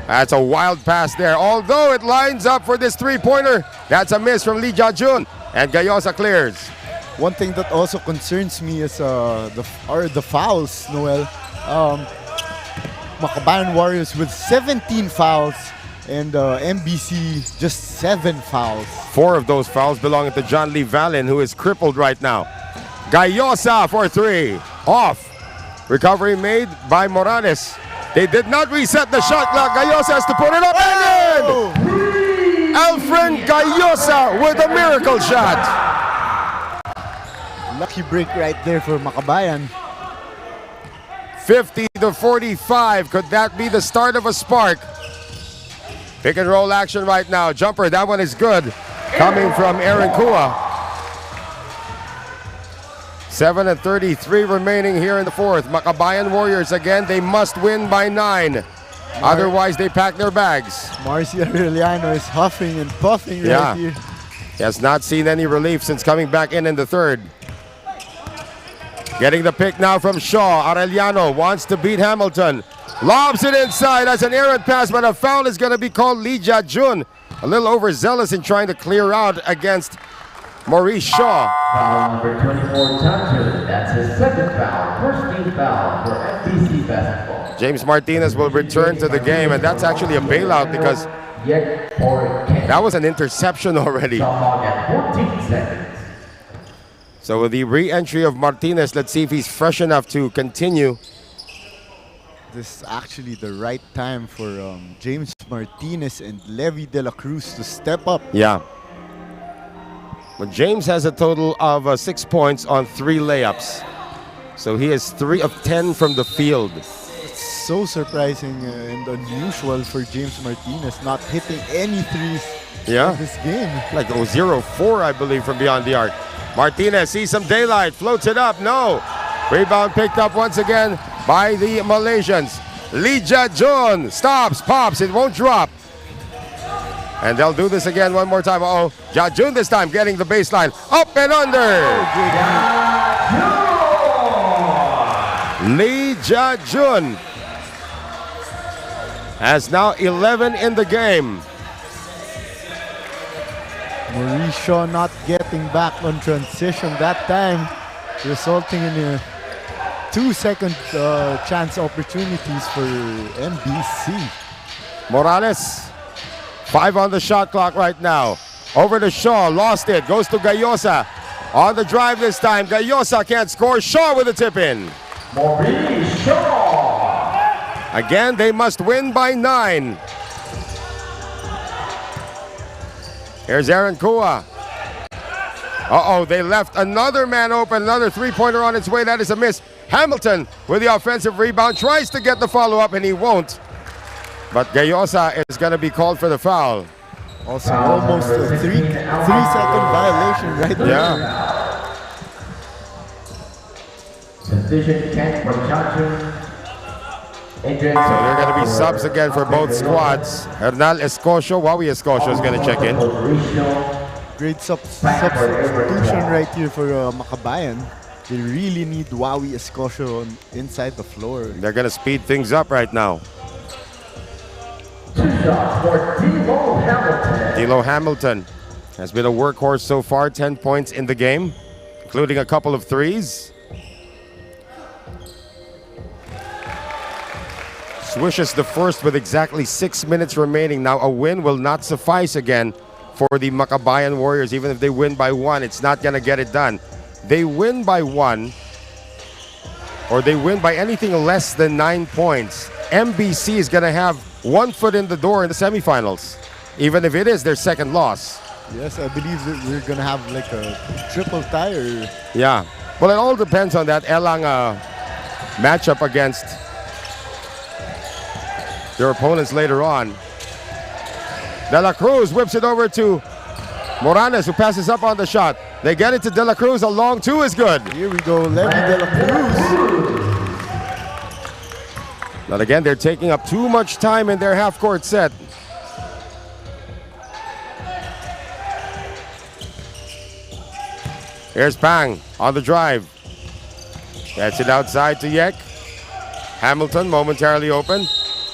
That's a wild pass there. Although it lines up for this three-pointer, that's a miss from Lee Jia-jun. And Gayosa clears. One thing that also concerns me is the fouls, Noel. Makabayan Warriors with 17 fouls. And MBC just 7 fouls. 4 of those fouls belonging to John Lee Valen, who is crippled right now. Gayosa for 3. Off. Recovery made by Morales. They did not reset the shot clock. Gayosa has to put it up and in! Alfred Gayosa with a miracle shot. Lucky break right there for Makabayan. 50-45. Could that be the start of a spark? Pick and roll action right now. Jumper, that one is good. Coming from Aaron Kua. 7:33 remaining here in the fourth. Makabayan Warriors again, they must win by 9. Otherwise, they pack their bags. Marcy Arellano is huffing and puffing right here. He has not seen any relief since coming back in the third. Getting the pick now from Shaw. Arellano wants to beat Hamilton. Lobs it inside as an errant pass, but a foul is going to be called. Lee Jia-jun a little overzealous in trying to clear out against Maurice Shaw. Foul number 24, Jia-jun. That's his second foul. First team foul for MBC basketball. James Martinez will return to the game, and that's actually a bailout because that was an interception already. So with the re-entry of Martinez, let's see if he's fresh enough to continue. This is actually the right time for James Martinez and Levi De La Cruz to step up. Yeah. But James has a total of 6 points on 3 layups. So he is 3 of 10 from the field. It's so surprising and unusual for James Martinez not hitting any threes in this game. Like 0-4, I believe, from beyond the arc. Martinez sees some daylight, floats it up, no. Rebound picked up once again by the Malaysians. Lee Jia-jun stops, pops, it won't drop. And they'll do this again one more time. Uh-oh, Jia-jun this time getting the baseline. Up and under. Lee Jia-jun has now 11 in the game. Maurice Shaw not getting back on transition that time, resulting in a 2-second chance opportunities for MBC. Morales, 5 on the shot clock right now. Over to Shaw, lost it, goes to Gayosa. On the drive this time, Gayosa can't score. Shaw with a tip-in. Maurice Shaw. Again, they must win by 9. Here's Aaron Kua. Uh-oh, they left another man open, another three-pointer on its way. That is a miss. Hamilton with the offensive rebound, tries to get the follow-up, and he won't. But Gayosa is going to be called for the foul. Also, almost a 3-second violation right there. Yeah. Decision Kent for Johnson. So there are going to be subs again for both squads. Hernal Escocio, Wawi Escocio is going to check in. Great substitution right here for Makabayan. They really need Wawi Escocio inside the floor. They're going to speed things up right now. 2 shots for D'Lo Hamilton. D'Lo Hamilton has been a workhorse so far, 10 points in the game, including a couple of threes. Swishes the first with exactly 6 minutes remaining. Now a win will not suffice again for the Makabayan Warriors. Even if they win by 1, it's not going to get it done. They win by 1, or they win by anything less than 9 points. MBC is going to have 1 foot in the door in the semifinals, even if it is their second loss. Yes, I believe that we're going to have like a triple tie. Yeah, well, it all depends on that Elang matchup against their opponents later on. De La Cruz whips it over to Morales, who passes up on the shot. They get it to De La Cruz. A long 2 is good. Here we go, Levy De La Cruz. But again, they're taking up too much time in their half-court set. Here's Pang on the drive. Gets it outside to Yek. Hamilton momentarily open.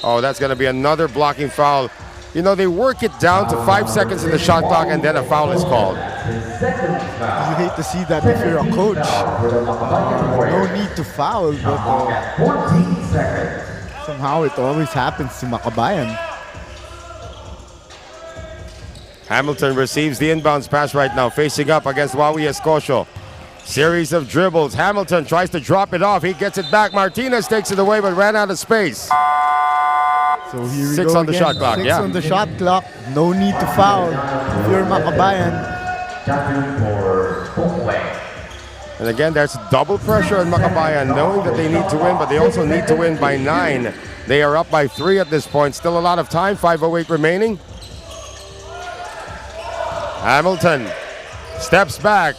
Oh, that's going to be another blocking foul. You know, they work it down to 5 seconds in the shot clock, and then a foul is called. You hate to see that if you're a coach. No need to foul, but 14 seconds. somehow it always happens to Makabayan. Hamilton receives the inbounds pass right now, facing up against Wawi Escocio. Series of dribbles. Hamilton tries to drop it off. He gets it back. Martinez takes it away, but ran out of space. So here we 6 go on the again. shot clock, 6 yeah. on the shot clock. No need to foul if you're Makabayan. Johnson for Courtside. And again, there's double pressure on Makabayan, knowing that they need to win, but they also need to win by 9. They are up by 3 at this point. Still a lot of time, 5:08 remaining. Hamilton steps back.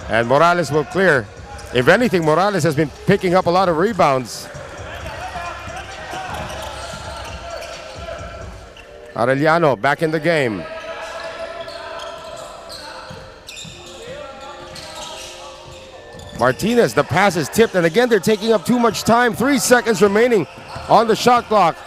And Morales will clear. If anything, Morales has been picking up a lot of rebounds. Arellano back in the game. Martinez, the pass is tipped, and again they're taking up too much time. 3 seconds remaining on the shot clock.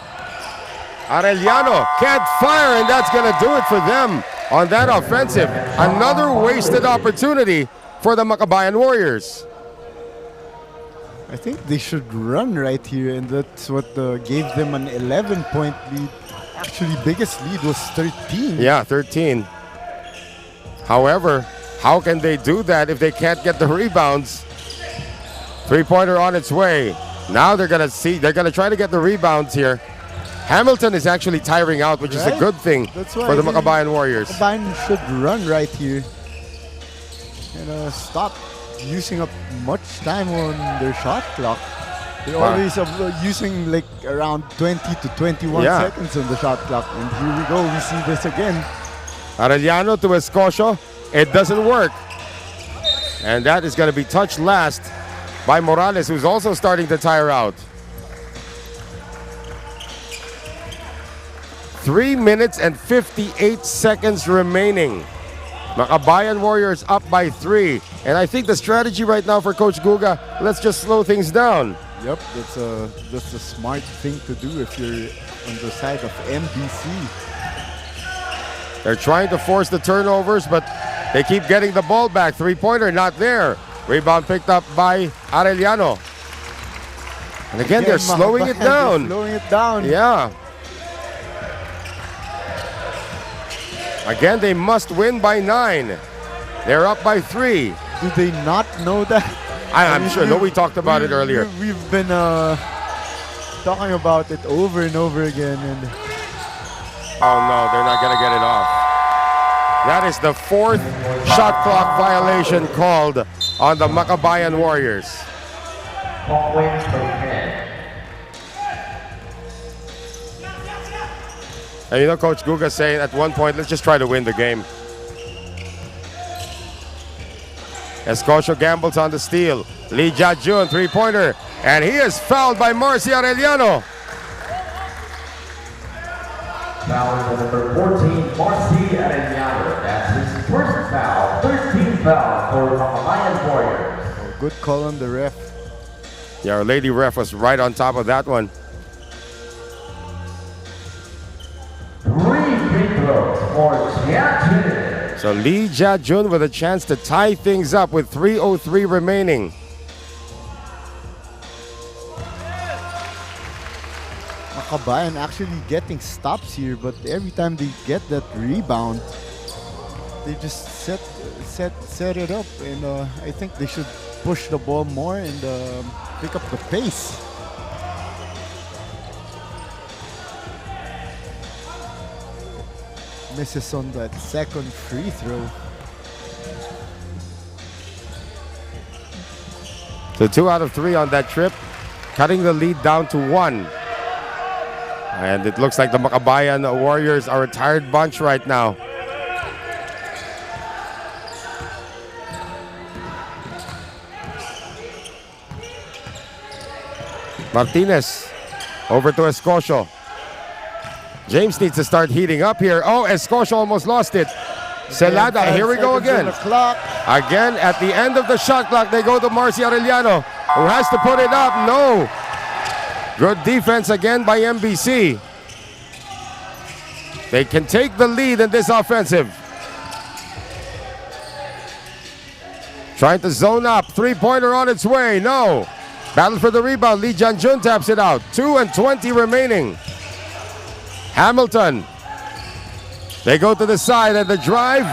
Arellano can't fire, and that's going to do it for them on that offensive. Another wasted opportunity for the Makabayan Warriors. I think they should run right here, and that's what gave them an 11-point lead. Actually, biggest lead was 13. Yeah, 13. However, how can they do that if they can't get the rebounds? Three-pointer on its way. Now they're gonna try to get the rebounds here. Hamilton is actually tiring out, which is a good thing for the Makabayan Warriors. Makabayan should run right here and stop using up much time on their shot clock. They're always using like around 20 to 21 seconds on the shot clock. And here we go, we see this again. Arellano to Escocio. It doesn't work. And that is going to be touched last by Morales, who's also starting to tire out. 3 minutes and 58 seconds remaining. Makabayan Warriors up by 3. And I think the strategy right now for Coach Guga, let's just slow things down. Yep, that's a smart thing to do if you're on the side of MBC. They're trying to force the turnovers, but they keep getting the ball back. Three-pointer not there. Rebound picked up by Arellano. And again, they're slowing it down. Slowing it down. Yeah. Again, they must win by 9. They're up by 3. Do they not know that? I'm sure. No, we talked about it earlier. We've been talking about it over and over again. And Oh no, they're not going to get it off. That is the 4th shot clock violation called on the Makabayan Warriors. Ball wins for 10. And you know, Coach Guga saying at one point, let's just try to win the game. Escocio gambles on the steal. Lee Jia-jun, three-pointer. And he is fouled by Marcy Arellano. Foul number 14, Marcy Arellano. That's his first foul, 13th foul for Makabayan Warriors. good call on the ref. Yeah, our lady ref was right on top of that one. 3 free throws for Jia-jun. So Lee Jia-jun with a chance to tie things up with 3:03 remaining. Makabayan actually getting stops here, but every time they get that rebound, they just set it up, and I think they should push the ball more and pick up the pace. Misses on that second free throw. So 2 out of 3 on that trip, cutting the lead down to 1. And it looks like the Makabayan Warriors are a tired bunch right now. Martinez over to Escocio. James needs to start heating up here. Oh, Escocio almost lost it. Celada, here we go again. Again, at the end of the shot clock, they go to Marcy Arellano, who has to put it up. No. Good defense again by MBC. They can take the lead in this offensive. Trying to zone up. Three-pointer on its way. No. Battle for the rebound. Lee Jia-jun taps it out. 2:20 remaining. Hamilton. They go to the side, and the drive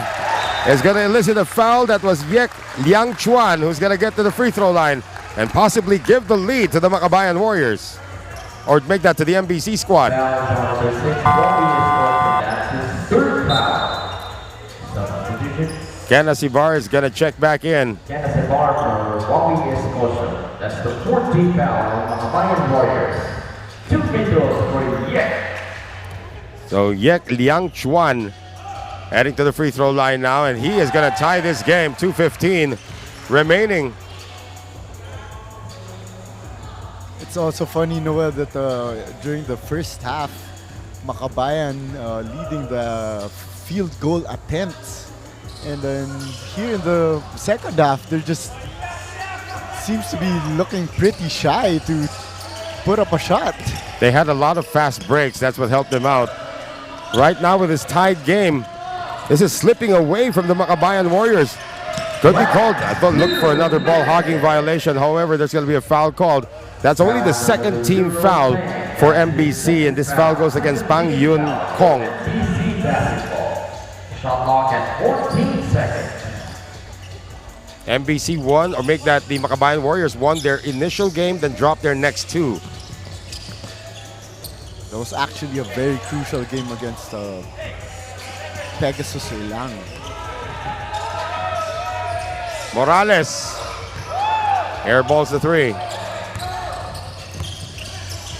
is going to elicit a foul. That was Yek Liang Chuan, who's going to get to the free throw line and possibly give the lead to the Makabayan Warriors. Or make that to the MBC squad. Kenneth Ibar is going to check back in. Kenneth Ibar for Bobby Escocio. That's the 14th foul on Makabayan Warriors. 2 free throws for Yek. So Yek Liang Chuan heading to the free throw line now, and he is going to tie this game. 2:15 remaining. It's also funny, Noel, that during the first half, Makabayan leading the field goal attempts. And then here in the second half, they're just seems to be looking pretty shy to put up a shot. They had a lot of fast breaks. That's what helped them out. Right now with this tied game, this is slipping away from the Makabayan Warriors. Could be called. I thought look for another ball hogging violation. However, there's going to be a foul called. That's only the second team foul for MBC, and this foul goes against Bang Yun Kong. MBC basketball. Shot clock at 14 seconds. MBC won, or make that the Makabayan Warriors won their initial game, then dropped their next 2. That was actually a very crucial game against Pegasus Ilang. Morales airballs the 3.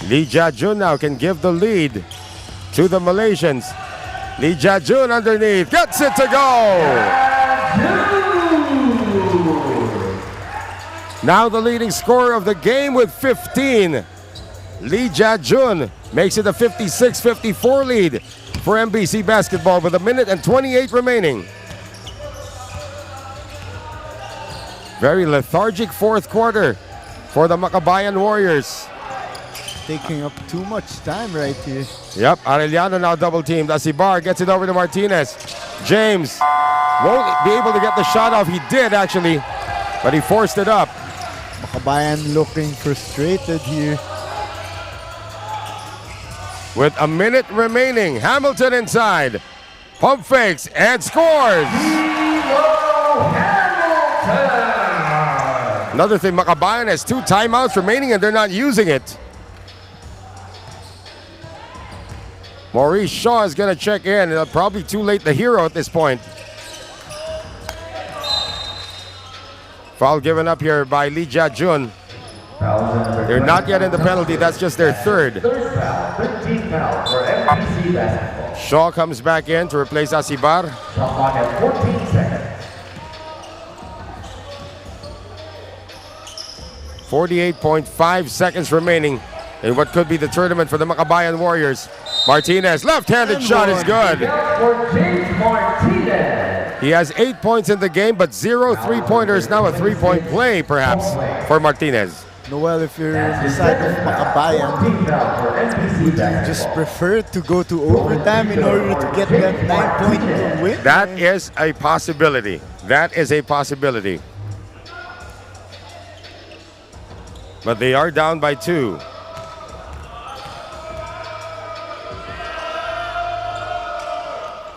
Lee Jia-jun now can give the lead to the Malaysians. Lee Jia-jun underneath, gets it to go. Now the leading scorer of the game with 15. Lee Jia-jun makes it a 56-54 lead for MBC basketball with 1:28 remaining. Very lethargic fourth quarter for the Makabayan Warriors. Taking up too much time right here. Yep, Arellano now double teamed. Asibar gets it over to Martinez. James won't be able to get the shot off. He did actually, but he forced it up. Makabayan looking frustrated here. With 1 minute remaining, Hamilton inside. Pump fakes and scores. Another thing, Makabayan has 2 timeouts remaining and they're not using it. Maurice Shaw is going to check in. Probably too late, the hero at this point. Foul given up here by Lee Jia-jun. They're not yet in the penalty. That's just their third. Third foul, 13th foul for MBC basketball. Shaw comes back in to replace Asibar. Shot clock at 14 seconds. 48.5 seconds remaining in what could be the tournament for the Makabayan Warriors. Martinez, left-handed shot is good. For James Martinez. He has 8 points in the game, but 0 3-pointers. Now a 3-point play, perhaps, for Martinez. Noel, if you're on the side of Makabayan, 14th foul for MBC would you basketball. just prefer to go to overtime in order to get that 9-point win? That is a possibility. That is a possibility. But they are down by 2.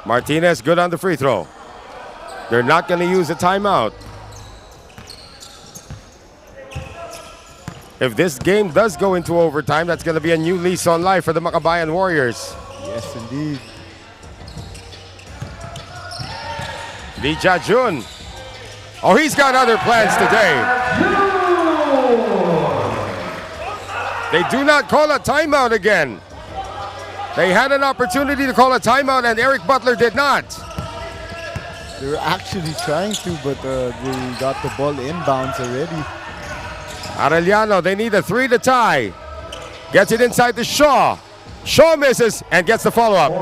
Martinez good on the free throw. They're not going to use a timeout. If this game does go into overtime, that's going to be a new lease on life for the Makabayan Warriors. Yes, indeed. Lee Jia-jun. Oh, he's got other plans today. They do not call a timeout again. They had an opportunity to call a timeout and Eric Butler did not. They were actually trying to, but they got the ball inbounds already. Arellano, they need a 3 to tie. Gets it inside to Shaw. Shaw misses and gets the follow-up.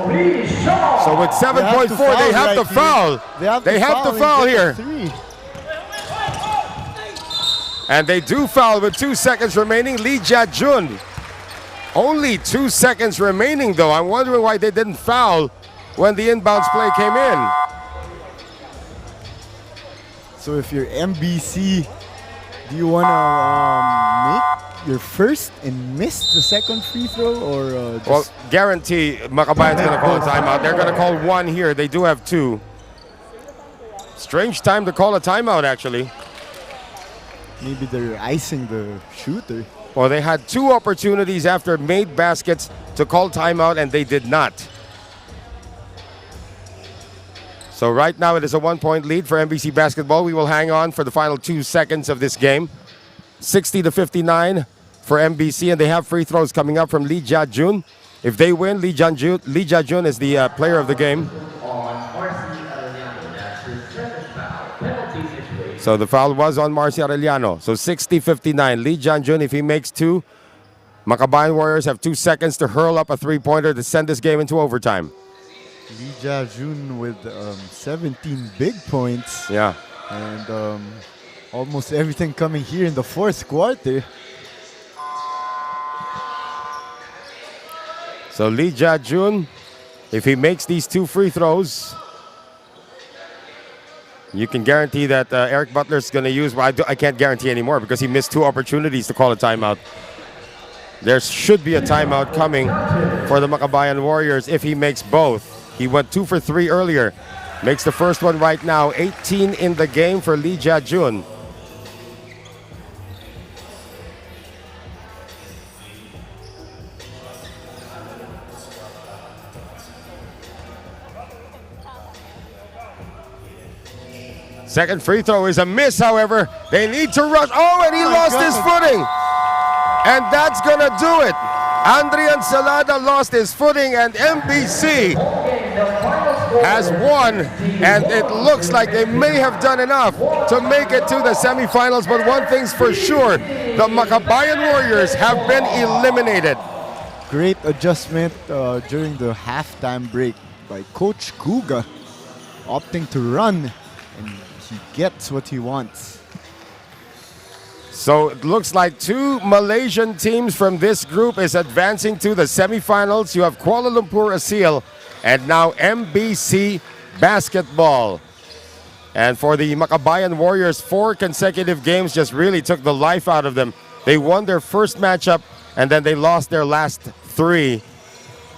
So with 7.4, they have to foul. They have to foul here. And they do foul with 2 seconds remaining. Lee Jia-jun. Only 2 seconds remaining, though. I'm wondering why they didn't foul when the inbounds play came in. So if you're MBC, do you want to make your first and miss the second free throw, or Well, guarantee Makabayan's going to call a timeout. They're going to call 1 here. They do have 2. Strange time to call a timeout, actually. maybe they're icing the shooter? Well, they had 2 opportunities after made baskets to call timeout, and they did not. So right now it is a 1-point lead for MBC basketball. We will hang on for the final 2 seconds of this game. 60-59 for MBC, and they have free throws coming up from Lee Jia-jun. If they win, Lee Jia-jun is the player of the game. So the foul was on Marcy Arellano. So 60-59. Lee Jia-jun, if he makes 2, Makabayan Warriors have 2 seconds to hurl up a 3-pointer to send this game into overtime. Lee Jia-jun with 17 big points. Yeah. And almost everything coming here in the fourth quarter. So Lee Jia-jun, if he makes these 2 free throws, you can guarantee that Eric Butler's going to use, well, I can't guarantee anymore because he missed 2 opportunities to call a timeout. There should be a timeout coming for the Makabayan Warriors if he makes both. He went 2 for 3 earlier. Makes the first one right now. 18 in the game for Lee Jia-jun. Second free throw is a miss, however. They need to rush. Oh, and he lost his footing. And that's going to do it. Andrian Salada lost his footing, and MBC has won. And it looks like they may have done enough to make it to the semifinals. But one thing's for sure, the Makabayan Warriors have been eliminated. Great adjustment during the halftime break by Coach Kuga, opting to run, and he gets what he wants. So it looks like 2 Malaysian teams from this group is advancing to the semifinals. You have Kuala Lumpur Asil and now MBC Basketball. And for the Makabayan Warriors, 4 consecutive games just really took the life out of them. They won their first matchup and then they lost their last 3.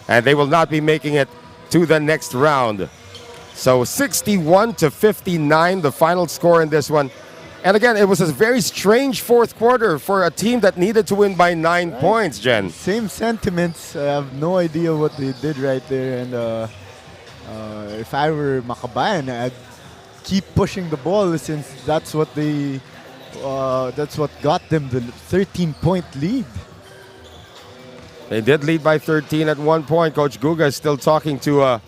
And they will not be making it to the next round. So 61-59, the final score in this one. And again, it was a very strange fourth quarter for a team that needed to win by 9 points, Jen. Same sentiments. I have no idea what they did right there. And if I were Makabayan, I'd keep pushing the ball since that's what got them the 13-point lead. They did lead by 13 at one point. Coach Guga is still talking to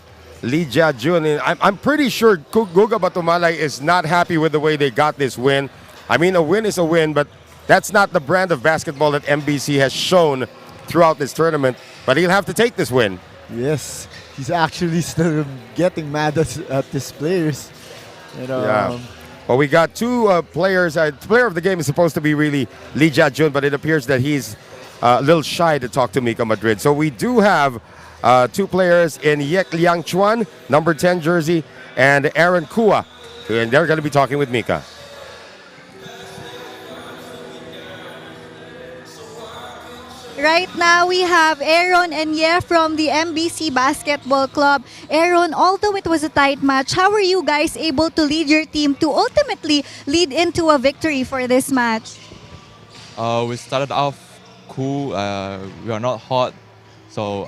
Lee Jia-jun. I'm pretty sure Guga Batumalay is not happy with the way they got this win. I mean, a win is a win, but that's not the brand of basketball that MBC has shown throughout this tournament. But he'll have to take this win. Yes, he's actually still getting mad at his players. And, yeah. Well, we got two players. Player of the game is supposed to be really Lee Jia-jun, but it appears that he's a little shy to talk to Mika Madrid. So we do have two players in Yek Liang Chuan, number 10 jersey, and Aaron Kua. And they're going to be talking with Mika. Right now, we have Aaron and Ye from the MBC Basketball Club. Aaron, although it was a tight match, how were you guys able to lead your team to ultimately lead into a victory for this match? We started off cool. We are not hot. So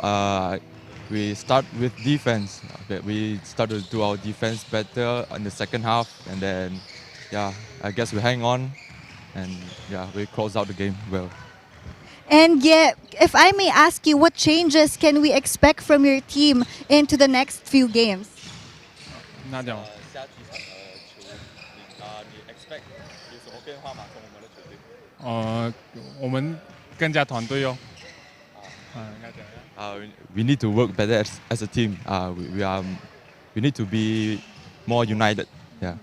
we start with defense. We started to do our defense better in the second half. And then, yeah, I guess we hang on. And, yeah, we close out the game well. And yeah, if I may ask you, what changes can we expect from your team into the next few games? 我们更加团队哦。 We need to work better as a team. We need to be more united. Yeah.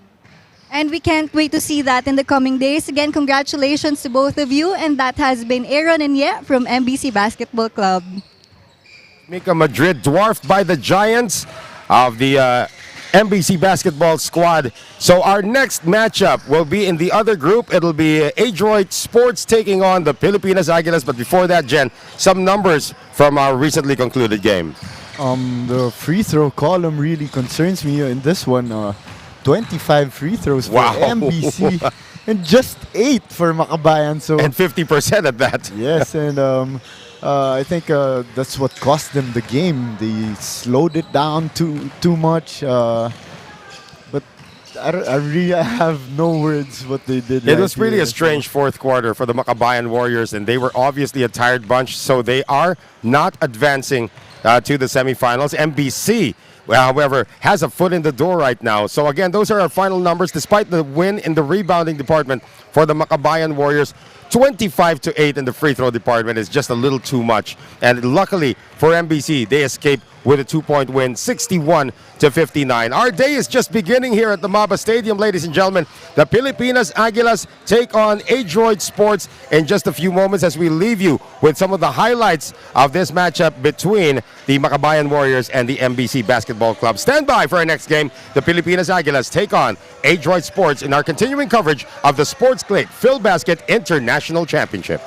And we can't wait to see that in the coming days. Again, congratulations to both of you. And that has been Aaron and Ye from MBC Basketball Club. Mika Madrid dwarfed by the Giants of the MBC basketball squad. So our next matchup will be in the other group. It'll be Adroit Sports taking on the Pilipinas Aguilas. But before that, Jen, some numbers from our recently concluded game. The free throw column really concerns me in this one. 25 free throws for MBC and just 8 for Makabayan. So and 50% at that. Yes, and I think that's what cost them the game. They slowed it down too much. But I really have no words what they did. It was really a strange fourth quarter for the Makabayan Warriors, and they were obviously a tired bunch, so they are not advancing to the semifinals. MBC, however, has a foot in the door right now. So again, those are our final numbers. Despite the win in the rebounding department for the Makabayan Warriors, 25-8 in the free throw department is just a little too much. And luckily for MBC, they escaped with a 2-point win, 61-59. Our day is just beginning here at the MABA Stadium, ladies and gentlemen. The Pilipinas Aguilas take on Adroit Sports in just a few moments as we leave you with some of the highlights of this matchup between the Makabayan Warriors and the MBC Basketball Club. Stand by for our next game. The Pilipinas Aguilas take on Adroit Sports in our continuing coverage of the Sportsclick Filbasket International Championship.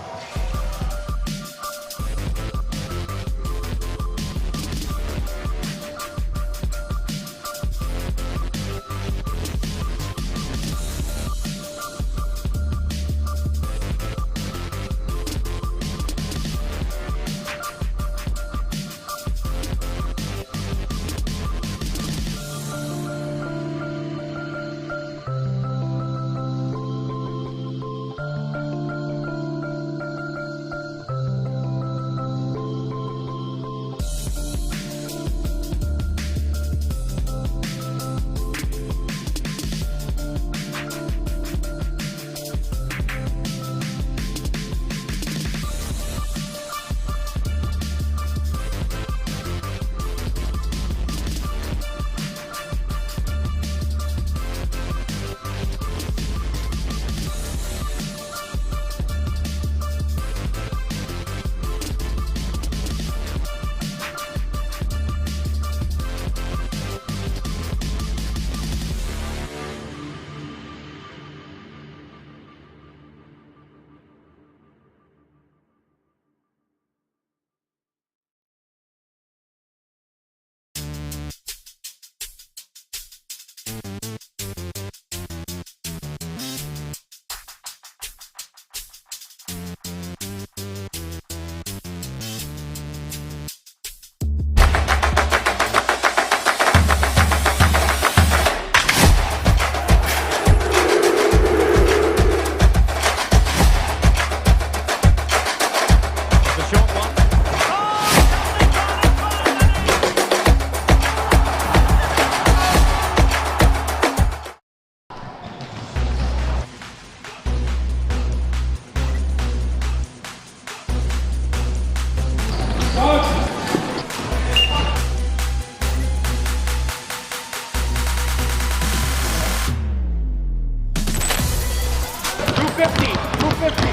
250. 250.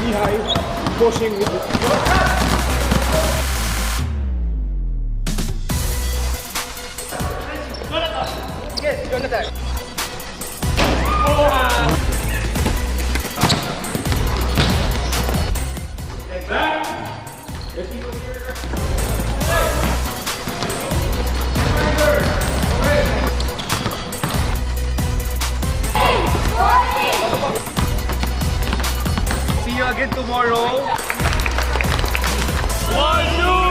Knee high. Pushing with it. See you again tomorrow. 1, 2,